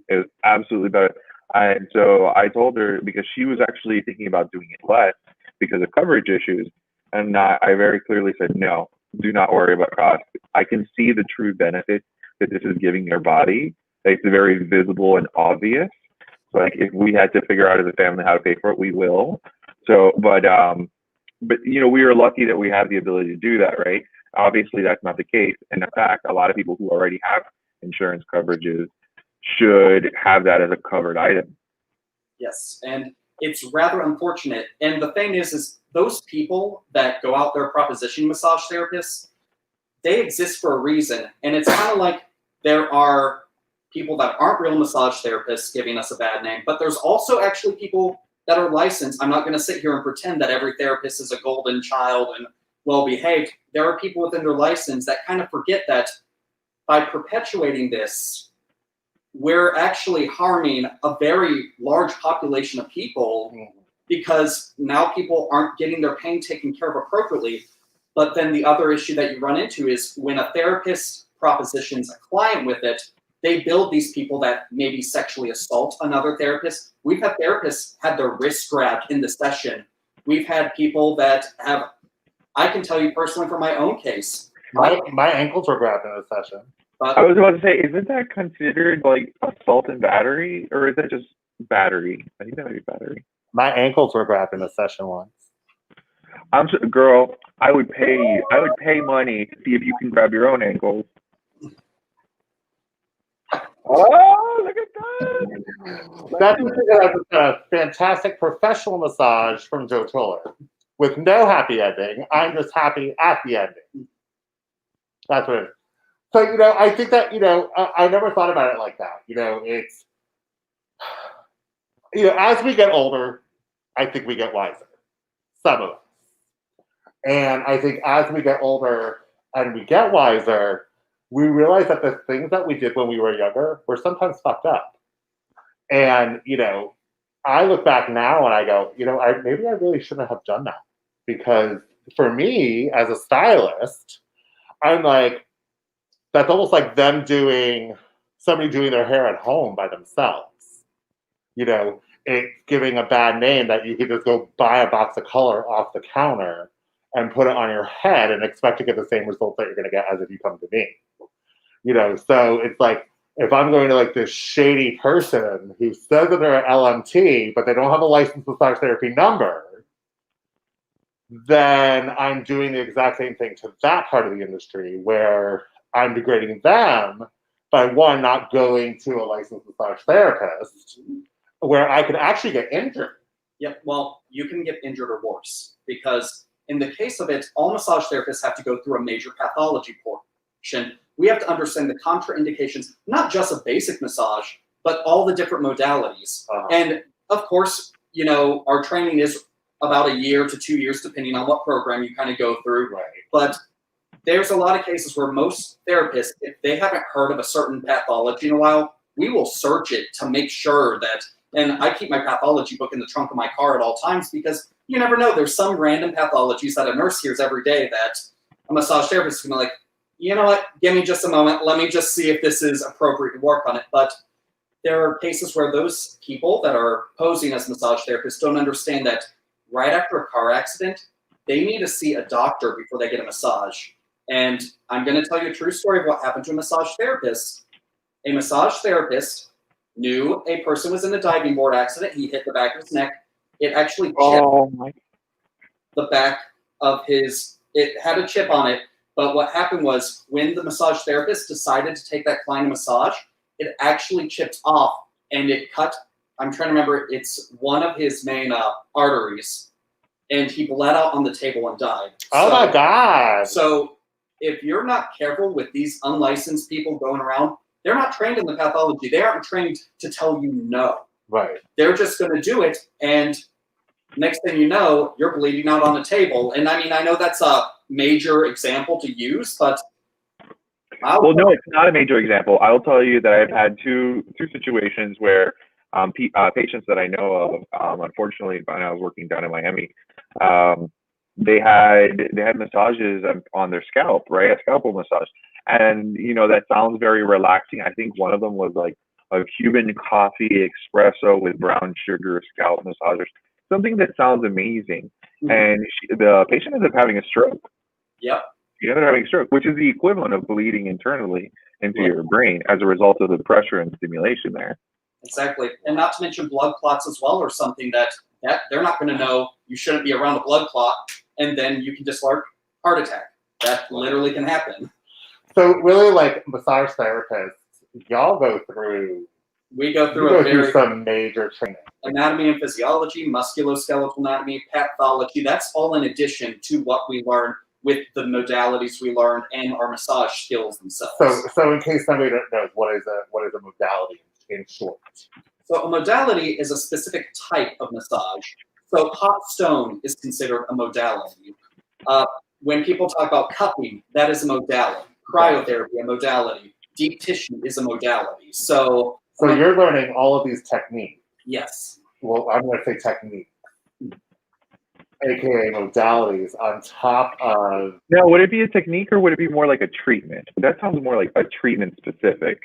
[SPEAKER 2] It was absolutely better. And so I told her, because she was actually thinking about doing it less because of coverage issues. And I very clearly said, no, do not worry about cost. I can see the true benefit that this is giving your body. It's very visible and obvious. So, like, if we had to figure out as a family how to pay for it, we will. So, but you know, we are lucky that we have the ability to do that, right? Obviously, that's not the case. And in fact, a lot of people who already have insurance coverages should have that as a covered item.
[SPEAKER 3] Yes, and it's rather unfortunate. And the thing is those people that go out there propositioning massage therapists, they exist for a reason. And it's kind of like there are people that aren't real massage therapists giving us a bad name, but there's also actually people that are licensed. I'm not going to sit here and pretend that every therapist is a golden child and well-behaved. There are people within their license that kind of forget that by perpetuating this, we're actually harming a very large population of people because now people aren't getting their pain taken care of appropriately. But then the other issue that you run into is when a therapist propositions a client with it, they build these people that maybe sexually assault another therapist. We've had therapists had their wrists grabbed in the session. We've had people that have, I can tell you personally from my own case.
[SPEAKER 1] My ankles were grabbed in a session.
[SPEAKER 2] I was about to say, isn't that considered like assault and battery, or is that just battery? I think that might be battery.
[SPEAKER 1] My ankles were grabbed in a session once.
[SPEAKER 2] Girl, I would pay money to see if you can grab your own ankles. Oh, look at that!
[SPEAKER 1] That's a fantastic professional massage from Joe Toller with no happy ending. I'm just happy at the ending. That's what it is. So, I think that, I never thought about it like that. It's, as we get older, I think we get wiser. Some of us. And I think as we get older and we get wiser, we realize that the things that we did when we were younger were sometimes fucked up. And, I look back now and I go, maybe I really shouldn't have done that. Because for me, as a stylist, I'm like, that's almost like somebody doing their hair at home by themselves. It's giving a bad name that you could just go buy a box of color off the counter and put it on your head and expect to get the same results that you're going to get as if you come to me. So it's like, if I'm going to this shady person who says that they're an LMT, but they don't have a licensed massage therapy number, then I'm doing the exact same thing to that part of the industry where I'm degrading them by, one, not going to a licensed massage therapist, where I could actually get injured.
[SPEAKER 3] Yep, well, you can get injured or worse, because in the case of it, all massage therapists have to go through a major pathology portion. We have to understand the contraindications, not just of basic massage, but all the different modalities. And of course, our training is about a year to 2 years, depending on what program you kind of go through.
[SPEAKER 1] Right.
[SPEAKER 3] But there's a lot of cases where most therapists, if they haven't heard of a certain pathology in a while, we will search it to make sure that, and I keep my pathology book in the trunk of my car at all times, because you never know, there's some random pathologies that a nurse hears every day that a massage therapist is going to be like, you know what, give me just a moment, let me just see if this is appropriate to work on it. But there are cases where those people that are posing as massage therapists don't understand that right after a car accident, they need to see a doctor before they get a massage. And I'm going to tell you a true story of what happened to a massage therapist. A massage therapist knew a person was in a diving board accident. He hit the back of his neck. It actually chipped the back of it had a chip on it. But what happened was, when the massage therapist decided to take that client a massage, it actually chipped off and it cut, I'm trying to remember, it's one of his main arteries. And he bled out on the table and died.
[SPEAKER 1] Oh my God.
[SPEAKER 3] So if you're not careful with these unlicensed people going around, they're not trained in the pathology. They aren't trained to tell you no.
[SPEAKER 1] Right.
[SPEAKER 3] They're just going to do it. And next thing you know, you're bleeding out on the table. And I mean, I know that's a major example to use, but
[SPEAKER 2] well, no, it's not a major example. I'll tell you that I've had two situations where patients that I know of, unfortunately, when I was working down in Miami, they had massages on their scalp, right? A scalpel massage, and that sounds very relaxing. I think one of them was like a Cuban coffee espresso with brown sugar scalp massagers. Something that sounds amazing. Mm-hmm. And the patient ended up having a stroke.
[SPEAKER 3] Yep.
[SPEAKER 2] She ended up having a stroke, which is the equivalent of bleeding internally into your brain as a result of the pressure and stimulation there.
[SPEAKER 3] Exactly. And not to mention blood clots as well, or something that they're not going to know you shouldn't be around a blood clot, and then you can just heart attack. That literally can happen.
[SPEAKER 1] So really, like massage therapists, y'all go through some major training.
[SPEAKER 3] Anatomy and physiology, musculoskeletal anatomy, pathology, that's all in addition to what we learn with the modalities we learn and our massage skills themselves.
[SPEAKER 1] So in case somebody doesn't know, what is a modality in short?
[SPEAKER 3] So a modality is a specific type of massage. So hot stone is considered a modality. When people talk about cupping, that is a modality. Cryotherapy, a modality. Deep tissue is a modality. So
[SPEAKER 1] you're learning all of these techniques.
[SPEAKER 3] Yes.
[SPEAKER 1] Well, I'm going to say techniques, aka modalities, on top of.
[SPEAKER 2] Now, would it be a technique or would it be more like a treatment? That sounds more like a treatment specific.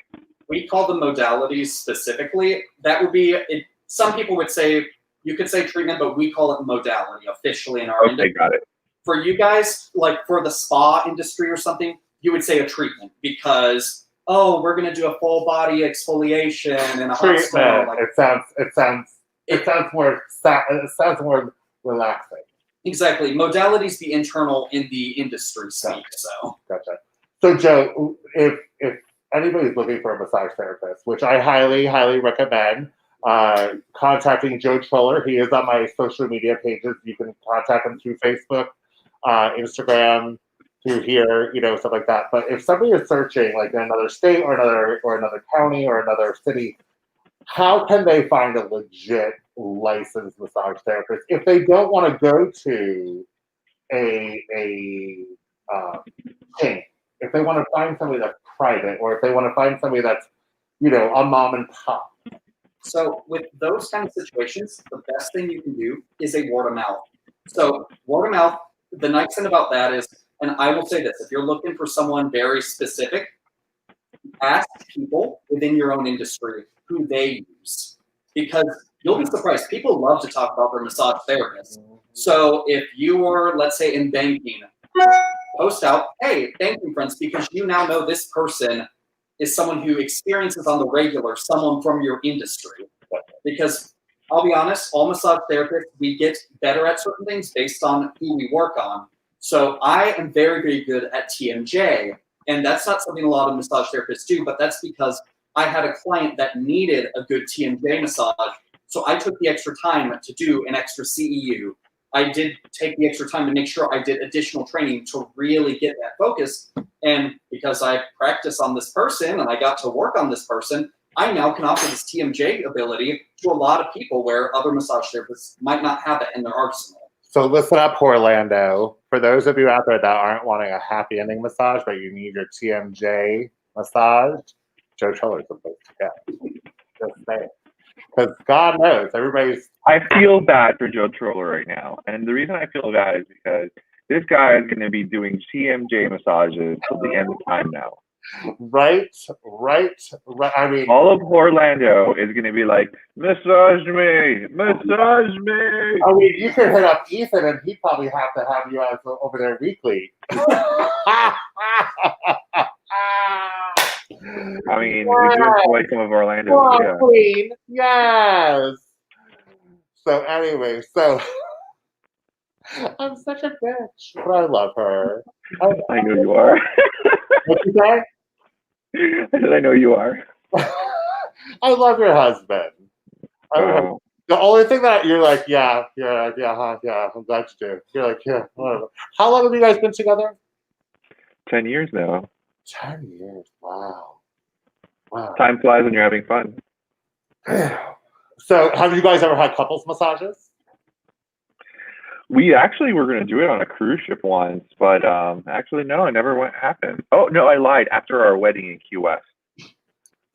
[SPEAKER 3] We call them modalities specifically. That would be it. Some people would say you could say treatment, but we call it modality officially in our industry.
[SPEAKER 2] Got it.
[SPEAKER 3] For you guys, like for the spa industry or something, you would say a treatment because we're going to do a full body exfoliation and a hot stone.
[SPEAKER 1] It sounds more relaxing.
[SPEAKER 3] Exactly. Modalities be internal in the industry speak. So
[SPEAKER 1] Gotcha. So Joe, if anybody's looking for a massage therapist, which I highly, highly recommend, contacting Joe Troller. He is on my social media pages. You can contact him through Facebook, Instagram, through here, stuff like that. But if somebody is searching like in another state or another county or another city, how can they find a legit licensed massage therapist if they don't want to go to a chain? If they want to find somebody that's private, or if they want to find somebody that's, a mom and pop.
[SPEAKER 3] So with those kind of situations, the best thing you can do is a word of mouth. So word of mouth, the nice thing about that is, and I will say this, if you're looking for someone very specific, ask people within your own industry who they use. Because you'll be surprised. People love to talk about their massage therapist. So if you are, let's say, in banking, post out, hey, banking friends, because you now know this person is someone who experiences on the regular, someone from your industry. Because I'll be honest, all massage therapists, we get better at certain things based on who we work on. So I am very, very good at TMJ. And that's not something a lot of massage therapists do, but that's because I had a client that needed a good TMJ massage. So I took the extra time to do an extra CEU. I did take the extra time to make sure I did additional training to really get that focus. And because I practice on this person and I got to work on this person, I now can offer this TMJ ability to a lot of people where other massage therapists might not have it in their arsenal.
[SPEAKER 1] So listen up, Orlando. For those of you out there that aren't wanting a happy ending massage, but you need your TMJ massage, Joe Troller's the place to go. Just saying. Because God knows,
[SPEAKER 2] I feel bad for Joe Troller right now. And the reason I feel bad is because this guy is going to be doing TMJ massages till the end of time now.
[SPEAKER 1] Right. I mean,
[SPEAKER 2] all of Orlando is going to be like, massage me.
[SPEAKER 1] I mean, you could hit up Ethan and he'd probably have to have you over there weekly.
[SPEAKER 2] I mean, we do enjoy some of Orlando. Yeah.
[SPEAKER 1] Queen. Yes. So anyway, I'm such a bitch, but I love her.
[SPEAKER 2] I know you are.
[SPEAKER 1] What you say?
[SPEAKER 2] I said, I know you are.
[SPEAKER 1] I love your husband. The only thing that you're like, yeah, I'm glad you do. You're like, yeah, whatever. How long have you guys been together?
[SPEAKER 2] 10 years now.
[SPEAKER 1] 10 years. Wow.
[SPEAKER 2] Time flies when you're having fun.
[SPEAKER 1] So, have you guys ever had couples massages?
[SPEAKER 2] We actually were going to do it on a cruise ship once, but actually, no, it never happened. Oh, no, I lied. After our wedding in Key West.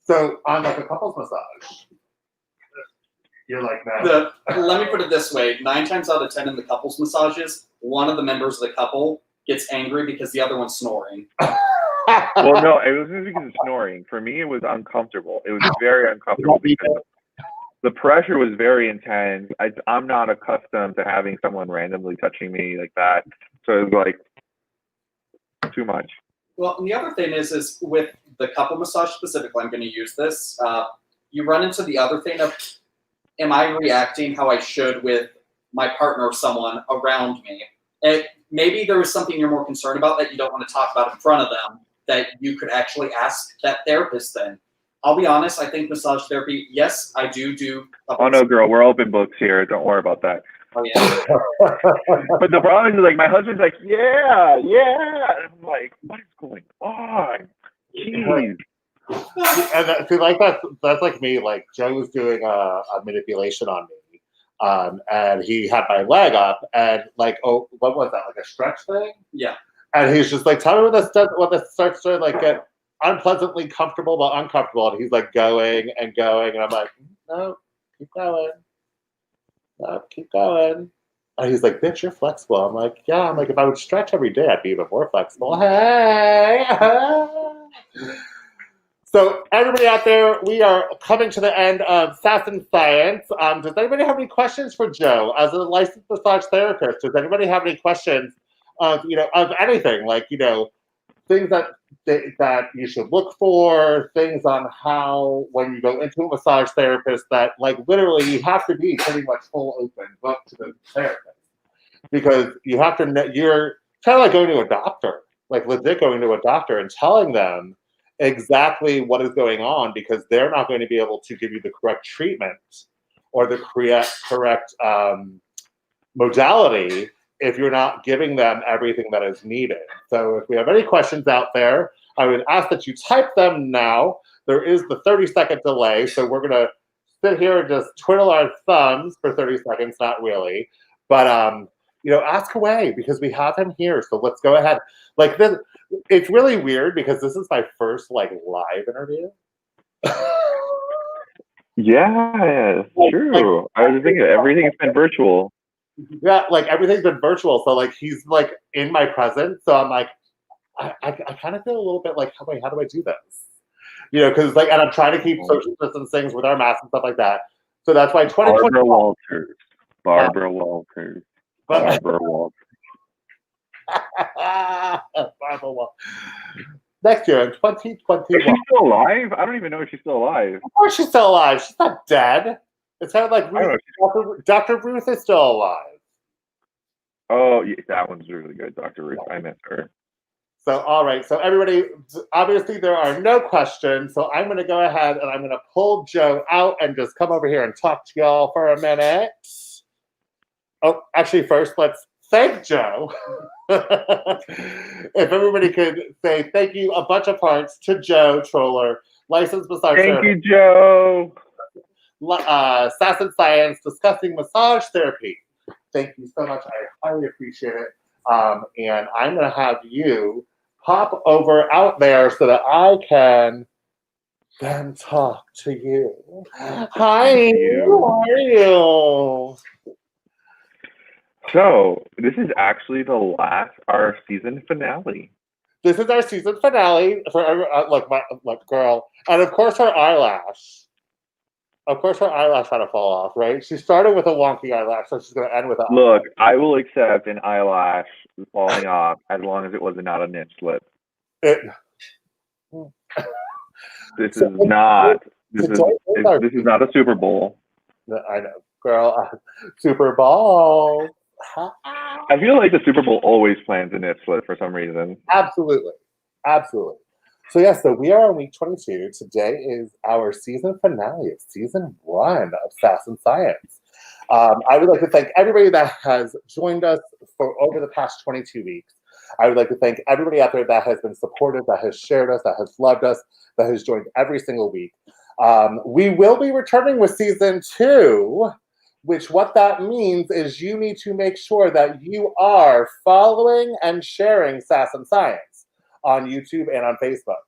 [SPEAKER 1] So, on like a couples massage, you're like, no.
[SPEAKER 3] Let me put it this way. 9 times out of 10 in the couples massages, one of the members of the couple gets angry because the other one's snoring.
[SPEAKER 2] Well, no, it wasn't because of snoring. For me, it was uncomfortable. It was very uncomfortable because the pressure was very intense. I'm not accustomed to having someone randomly touching me like that. So it was like too much.
[SPEAKER 3] Well, and the other thing is with the couple massage specifically, I'm going to use this. You run into the other thing of, am I reacting how I should with my partner or someone around me? And maybe there is something you're more concerned about that you don't want to talk about in front of them that you could actually ask that therapist then. I'll be honest, I think massage therapy, yes, I do.
[SPEAKER 2] Oh, no, girl, we're open books here. Don't worry about that.
[SPEAKER 3] Oh, yeah.
[SPEAKER 2] But the problem is, like, my husband's like, yeah. And I'm like, what is going on? Jeez.
[SPEAKER 1] And see, like that's like me. Like Joe was doing a manipulation on me, and he had my leg up, and like, oh, what was that? Like a stretch thing?
[SPEAKER 3] Yeah.
[SPEAKER 1] And he's just like, tell me when this starts to like get unpleasantly comfortable but uncomfortable, and he's like going, and I'm like, no, keep going, no, keep going. And he's like, bitch, you're flexible. I'm like, yeah. I'm like, if I would stretch every day, I'd be even more flexible. Hey. So everybody out there, we are coming to the end of Sass Science. Does anybody have any questions for Joe as a licensed massage therapist? Does anybody have any questions of anything, like things that you should look for, things on how when you go into a massage therapist that like literally you have to be pretty much full open book to the therapist. because you have to. You're kind of like going to a doctor, like legit going to a doctor and telling them exactly what is going on because they're not going to be able to give you the correct treatment or the correct modality if you're not giving them everything that is needed. So if we have any questions out there, I would ask that you type them now. There is the 30-second delay, so we're gonna sit here and just twiddle our thumbs for 30 seconds, not really. But ask away because we have him here. So let's go ahead. Like this, it's really weird because this is my first like live interview.
[SPEAKER 2] Yeah, true. I was thinking everything's been virtual.
[SPEAKER 1] Yeah, like everything's been virtual. So like he's like in my presence. So I'm like, I kind of feel a little bit like, how do I do this? Because like, and I'm trying to keep social distancing with our masks and stuff like that. So that's why 2020.
[SPEAKER 2] Barbara Walters. Barbara
[SPEAKER 1] Walters. Next year in 2021.
[SPEAKER 2] Is she still alive? I don't even know if she's still alive.
[SPEAKER 1] Of course she's still alive. She's not dead. It's kind of like Dr. Ruth is still alive.
[SPEAKER 2] Oh, yeah, that one's really good, Dr. Ruth. I miss her.
[SPEAKER 1] So, all right. So, everybody, obviously, there are no questions. So, I'm going to go ahead and I'm going to pull Joe out and just come over here and talk to y'all for a minute. Oh, actually, first, let's thank Joe. If everybody could say thank you a bunch of parts to Joe Troller, licensed massage therapist.
[SPEAKER 2] Thank you, Joe.
[SPEAKER 1] Sass Science, discussing massage therapy. Thank you so much. I highly appreciate it. And I'm going to have you pop over out there so that I can then talk to you. Hi, how are you?
[SPEAKER 2] So, this is actually our season finale.
[SPEAKER 1] This is our season finale for look, girl. And of course her eyelash. Of course her eyelash had to fall off, right? She started with a wonky eyelash, so she's going to end with a
[SPEAKER 2] Look, I will accept an eyelash falling off as long as it was not a nip slip. This is not a Super Bowl.
[SPEAKER 1] I know, girl. Super Bowl.
[SPEAKER 2] I feel like the Super Bowl always plans a nip slip for some reason.
[SPEAKER 1] Absolutely. So yes, so we are on week 22. Today is our season finale of season 1 of Sass Science. I would like to thank everybody that has joined us for over the past 22 weeks. I would like to thank everybody out there that has been supportive, that has shared us, that has loved us, that has joined every single week. We will be returning with season 2, which what that means is you need to make sure that you are following and sharing Sass Science on YouTube and on Facebook.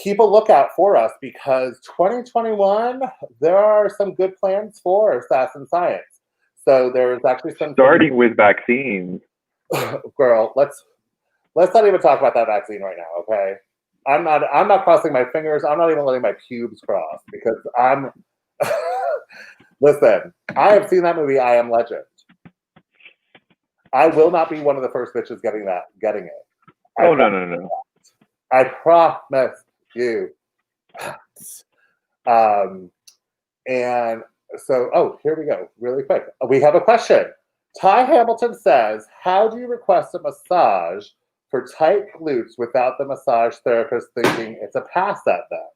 [SPEAKER 1] Keep a lookout for us because 2021, there are some good plans for Sass Science. So there's actually some
[SPEAKER 2] starting with vaccines.
[SPEAKER 1] Girl, let's not even talk about that vaccine right now, okay? I'm not crossing my fingers. I'm not even letting my pubes cross because I'm listen, I have seen that movie I Am Legend. I will not be one of the first bitches getting it.
[SPEAKER 2] No.
[SPEAKER 1] I promise you. And so, here we go, really quick. We have a question. Ty Hamilton says, how do you request a massage for tight glutes without the massage therapist thinking it's a pass at them?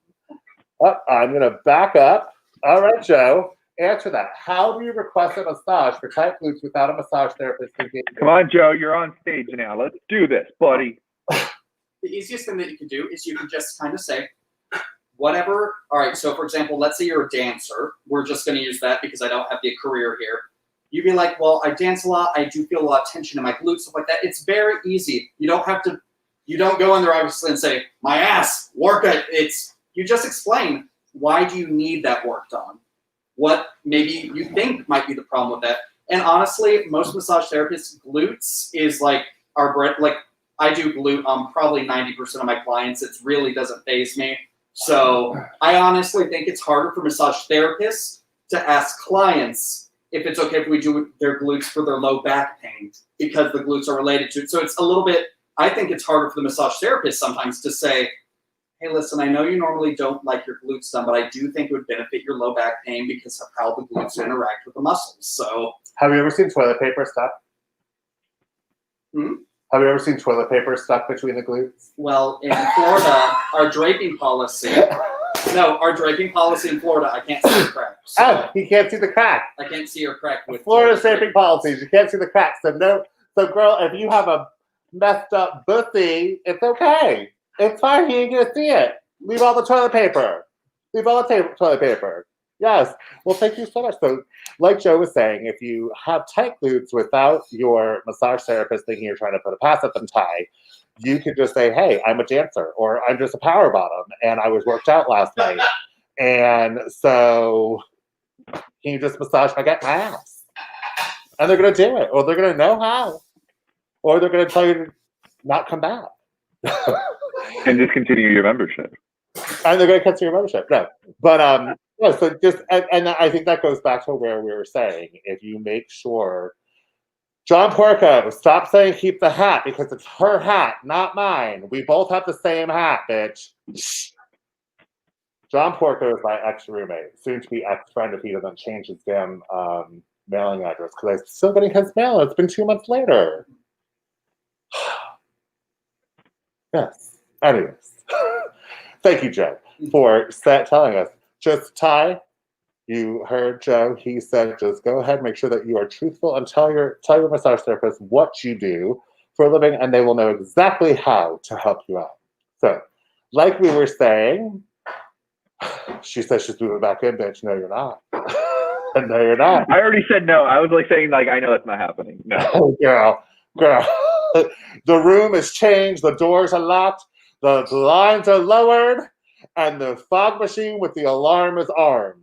[SPEAKER 1] Oh, I'm going to back up. All right, Joe, answer that. How do you request a massage for tight glutes without a massage therapist thinking?
[SPEAKER 2] Come on, Joe, you're on stage now. Let's do this, buddy.
[SPEAKER 3] The easiest thing that you can do is you can just kind of say, whatever. All right, so for example, let's say you're a dancer. We're just going to use that because I don't have a career here. You'd be like, well, I dance a lot. I do feel a lot of tension in my glutes, stuff like that. It's very easy. You don't go in there obviously and say, my ass, work it. You just explain, why do you need that work done? What maybe you think might be the problem with that. And honestly, most massage therapists, glutes is like our bread. Like I do glute on probably 90% of my clients. It really doesn't faze me. So I honestly think it's harder for massage therapists to ask clients if it's okay if we do their glutes for their low back pain because the glutes are related to it. So it's a little bit, I think it's harder for the massage therapist sometimes to say, hey, listen, I know you normally don't like your glutes done, but I do think it would benefit your low back pain because of how the glutes interact with the muscles. So
[SPEAKER 1] have you ever seen toilet paper stuff?
[SPEAKER 3] Hmm?
[SPEAKER 1] Have you ever seen toilet paper stuck between the glutes?
[SPEAKER 3] Well, in Florida, our draping policy. No, our draping policy in Florida, I can't see a crack. So
[SPEAKER 1] Oh, he can't see the crack.
[SPEAKER 3] I can't see your crack with
[SPEAKER 1] Florida's
[SPEAKER 3] toilet
[SPEAKER 1] draping
[SPEAKER 3] paper.
[SPEAKER 1] policies. You can't see the cracks. So no. So girl, if you have a messed up bussy, it's okay. It's fine. He ain't gonna see it. Leave all the toilet paper. Leave all the toilet paper. Yes. Well, thank you so much. So, like Joe was saying, if you have tight glutes without your massage therapist thinking you're trying to put a pass up and tie, you could just say, "Hey, I'm a dancer," or "I'm just a power bottom, and I was worked out last night, and so can you just massage my ass?" And they're gonna do it, or they're gonna know how, or they're gonna tell you to not come back.
[SPEAKER 2] And discontinue your membership.
[SPEAKER 1] And they're going to cancel your membership. No, but no. So just and I think that goes back to where we were saying, if you make sure, John Porco, stop saying keep the hat because it's her hat, not mine. We both have the same hat, bitch. John Porco is my ex-roommate, soon to be ex-friend if he doesn't change his damn mailing address because I'm still getting his mail. It's been 2 months later. Yes. Anyways. Thank you, Joe, for telling us. Just Ty, you heard Joe. He said, just go ahead, make sure that you are truthful, and tell your massage therapist what you do for a living, and they will know exactly how to help you out. So, like we were saying, she says she's moving back in, bitch. No, you're not. No, you're not.
[SPEAKER 2] I already said no. I was like saying like I know that's not happening. No.
[SPEAKER 1] Oh, girl. The room has changed. The doors are locked. The blinds are lowered, and the fog machine with the alarm is armed.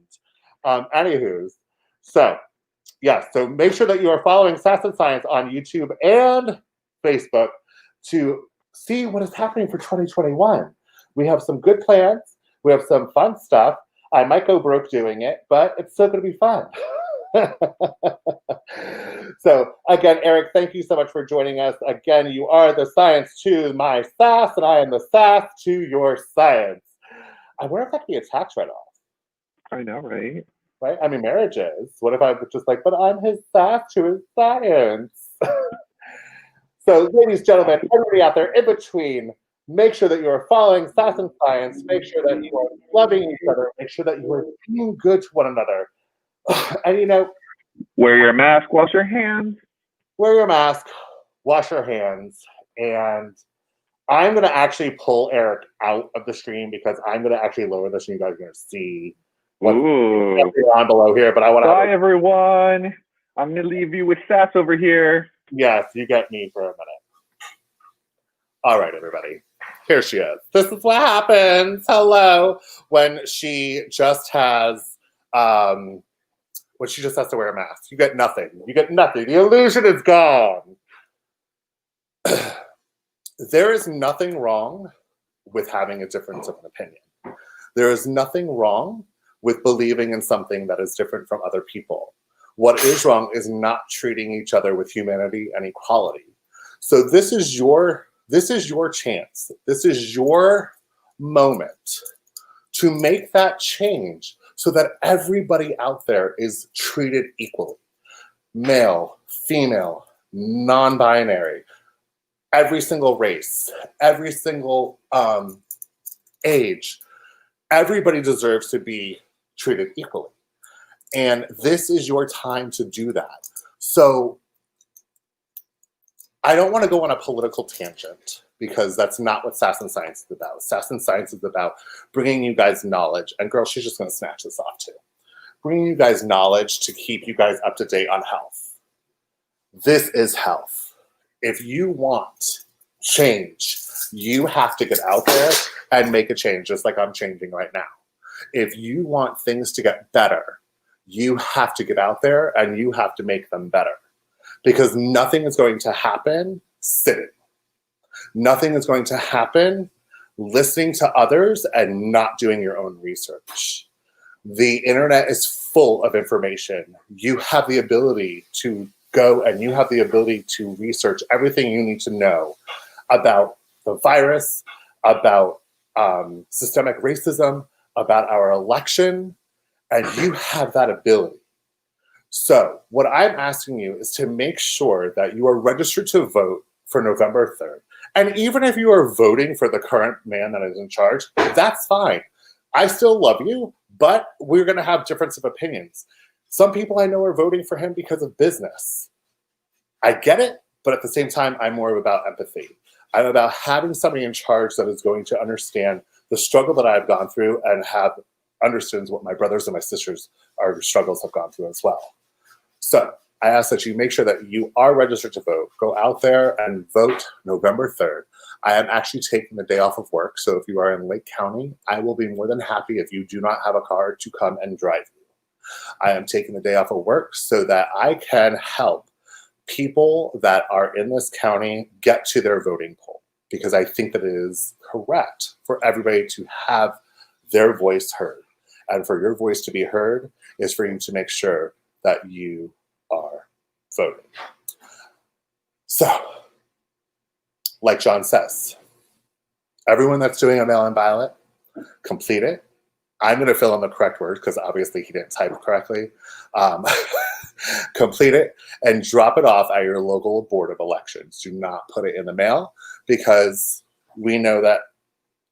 [SPEAKER 1] Anywho, so yes, so make sure that you are following Sass Science on YouTube and Facebook to see what is happening for 2021. We have some good plans. We have some fun stuff. I might go broke doing it, but it's still going to be fun. So again, Eric, thank you so much for joining us. Again, you are the science to my sass, and I am the sass to your science. I wonder if that can be a tax write-off.
[SPEAKER 2] I know, right?
[SPEAKER 1] Right? I mean, marriage is. What if I was just like, but I'm his sass to his science? So, ladies and gentlemen, everybody out there in between, make sure that you are following Sass and Science. Make sure that you are loving each other. Make sure that you are being good to one another. And you know,
[SPEAKER 2] Wear your mask, wash your hands.
[SPEAKER 1] wear your mask, wash your hands, and I'm going to actually pull Eric out of the stream because I'm going to actually lower this and you guys are going to see what's on below here. But I want to.
[SPEAKER 2] Bye, everyone. I'm going to leave you with Sass over here.
[SPEAKER 1] Yes, you get me for a minute. All right, everybody. Here she is. This is what happens. Hello. When she just has when she just has to wear a mask. You get nothing. You get nothing. The illusion is gone. There is nothing wrong with having a difference of an opinion. There is nothing wrong with believing in something that is different from other people. What is wrong is not treating each other with humanity and equality. So this is your chance. This is your moment to make that change so that everybody out there is treated equally. Male, female, non-binary, every single race, every single age, everybody deserves to be treated equally. And this is your time to do that. So I don't want to go on a political tangent because that's not what Sass and Science is about. Sass and Science is about bringing you guys knowledge. And girl, she's just going to snatch this off too. Bringing you guys knowledge to keep you guys up to date on health. This is health. If you want change, you have to get out there and make a change, just like I'm changing right now. If you want things to get better, you have to get out there and you have to make them better. Because nothing is going to happen sitting. Nothing is going to happen listening to others and not doing your own research. The internet is full of information. You have the ability to go and you have the ability to research everything you need to know about the virus, about systemic racism, about our election, and you have that ability. So what I'm asking you is to make sure that you are registered to vote for November 3rd. And even if you are voting for the current man that is in charge, that's fine. I still love you, but we're going to have difference of opinions. Some people I know are voting for him because of business. I get it, but at the same time, I'm more about empathy. I'm about having somebody in charge that is going to understand the struggle that I've gone through and understands what my brothers and my sisters, our struggles have gone through as well. So I ask that you make sure that you are registered to vote. Go out there and vote November 3rd. I am actually taking the day off of work. So if you are in Lake County, I will be more than happy if you do not have a car to come and drive you. I am taking the day off of work so that I can help people that are in this county get to their voting poll, because I think that it is correct for everybody to have their voice heard. And for your voice to be heard is for you to make sure that you are voting. So, like John says, everyone that's doing a mail-in ballot, complete it. I'm going to fill in the correct words because obviously he didn't type correctly. Complete it and drop it off at your local board of elections. Do not put it in the mail because we know that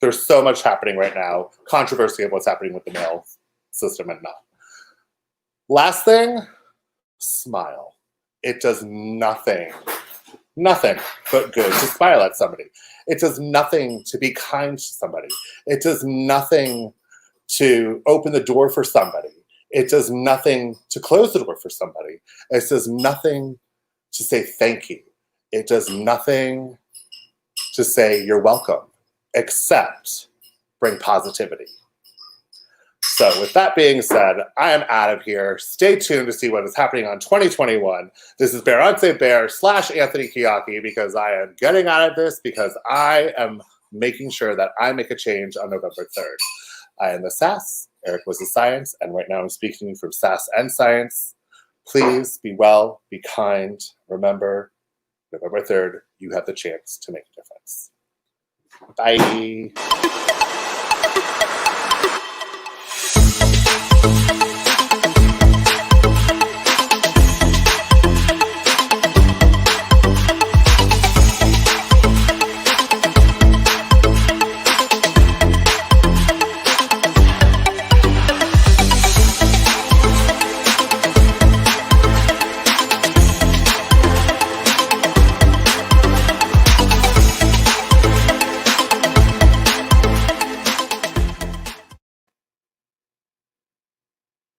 [SPEAKER 1] there's so much happening right now, controversy of what's happening with the mail system and not. Last thing, smile. It does nothing but good to smile at somebody. It does nothing to be kind to somebody. It does nothing to open the door for somebody. It does nothing to close the door for somebody. It does nothing to say thank you. It does nothing to say you're welcome, except bring positivity. So with that being said, I am out of here. Stay tuned to see what is happening on 2021. This is Beyonce Bear / Anthony Kiyaki, because I am getting out of this because I am making sure that I make a change on November 3rd. I am the Sass. Eric was the Science, and right now I'm speaking from Sass and Science. Please be well, be kind. Remember, November 3rd, you have the chance to make a difference. Bye.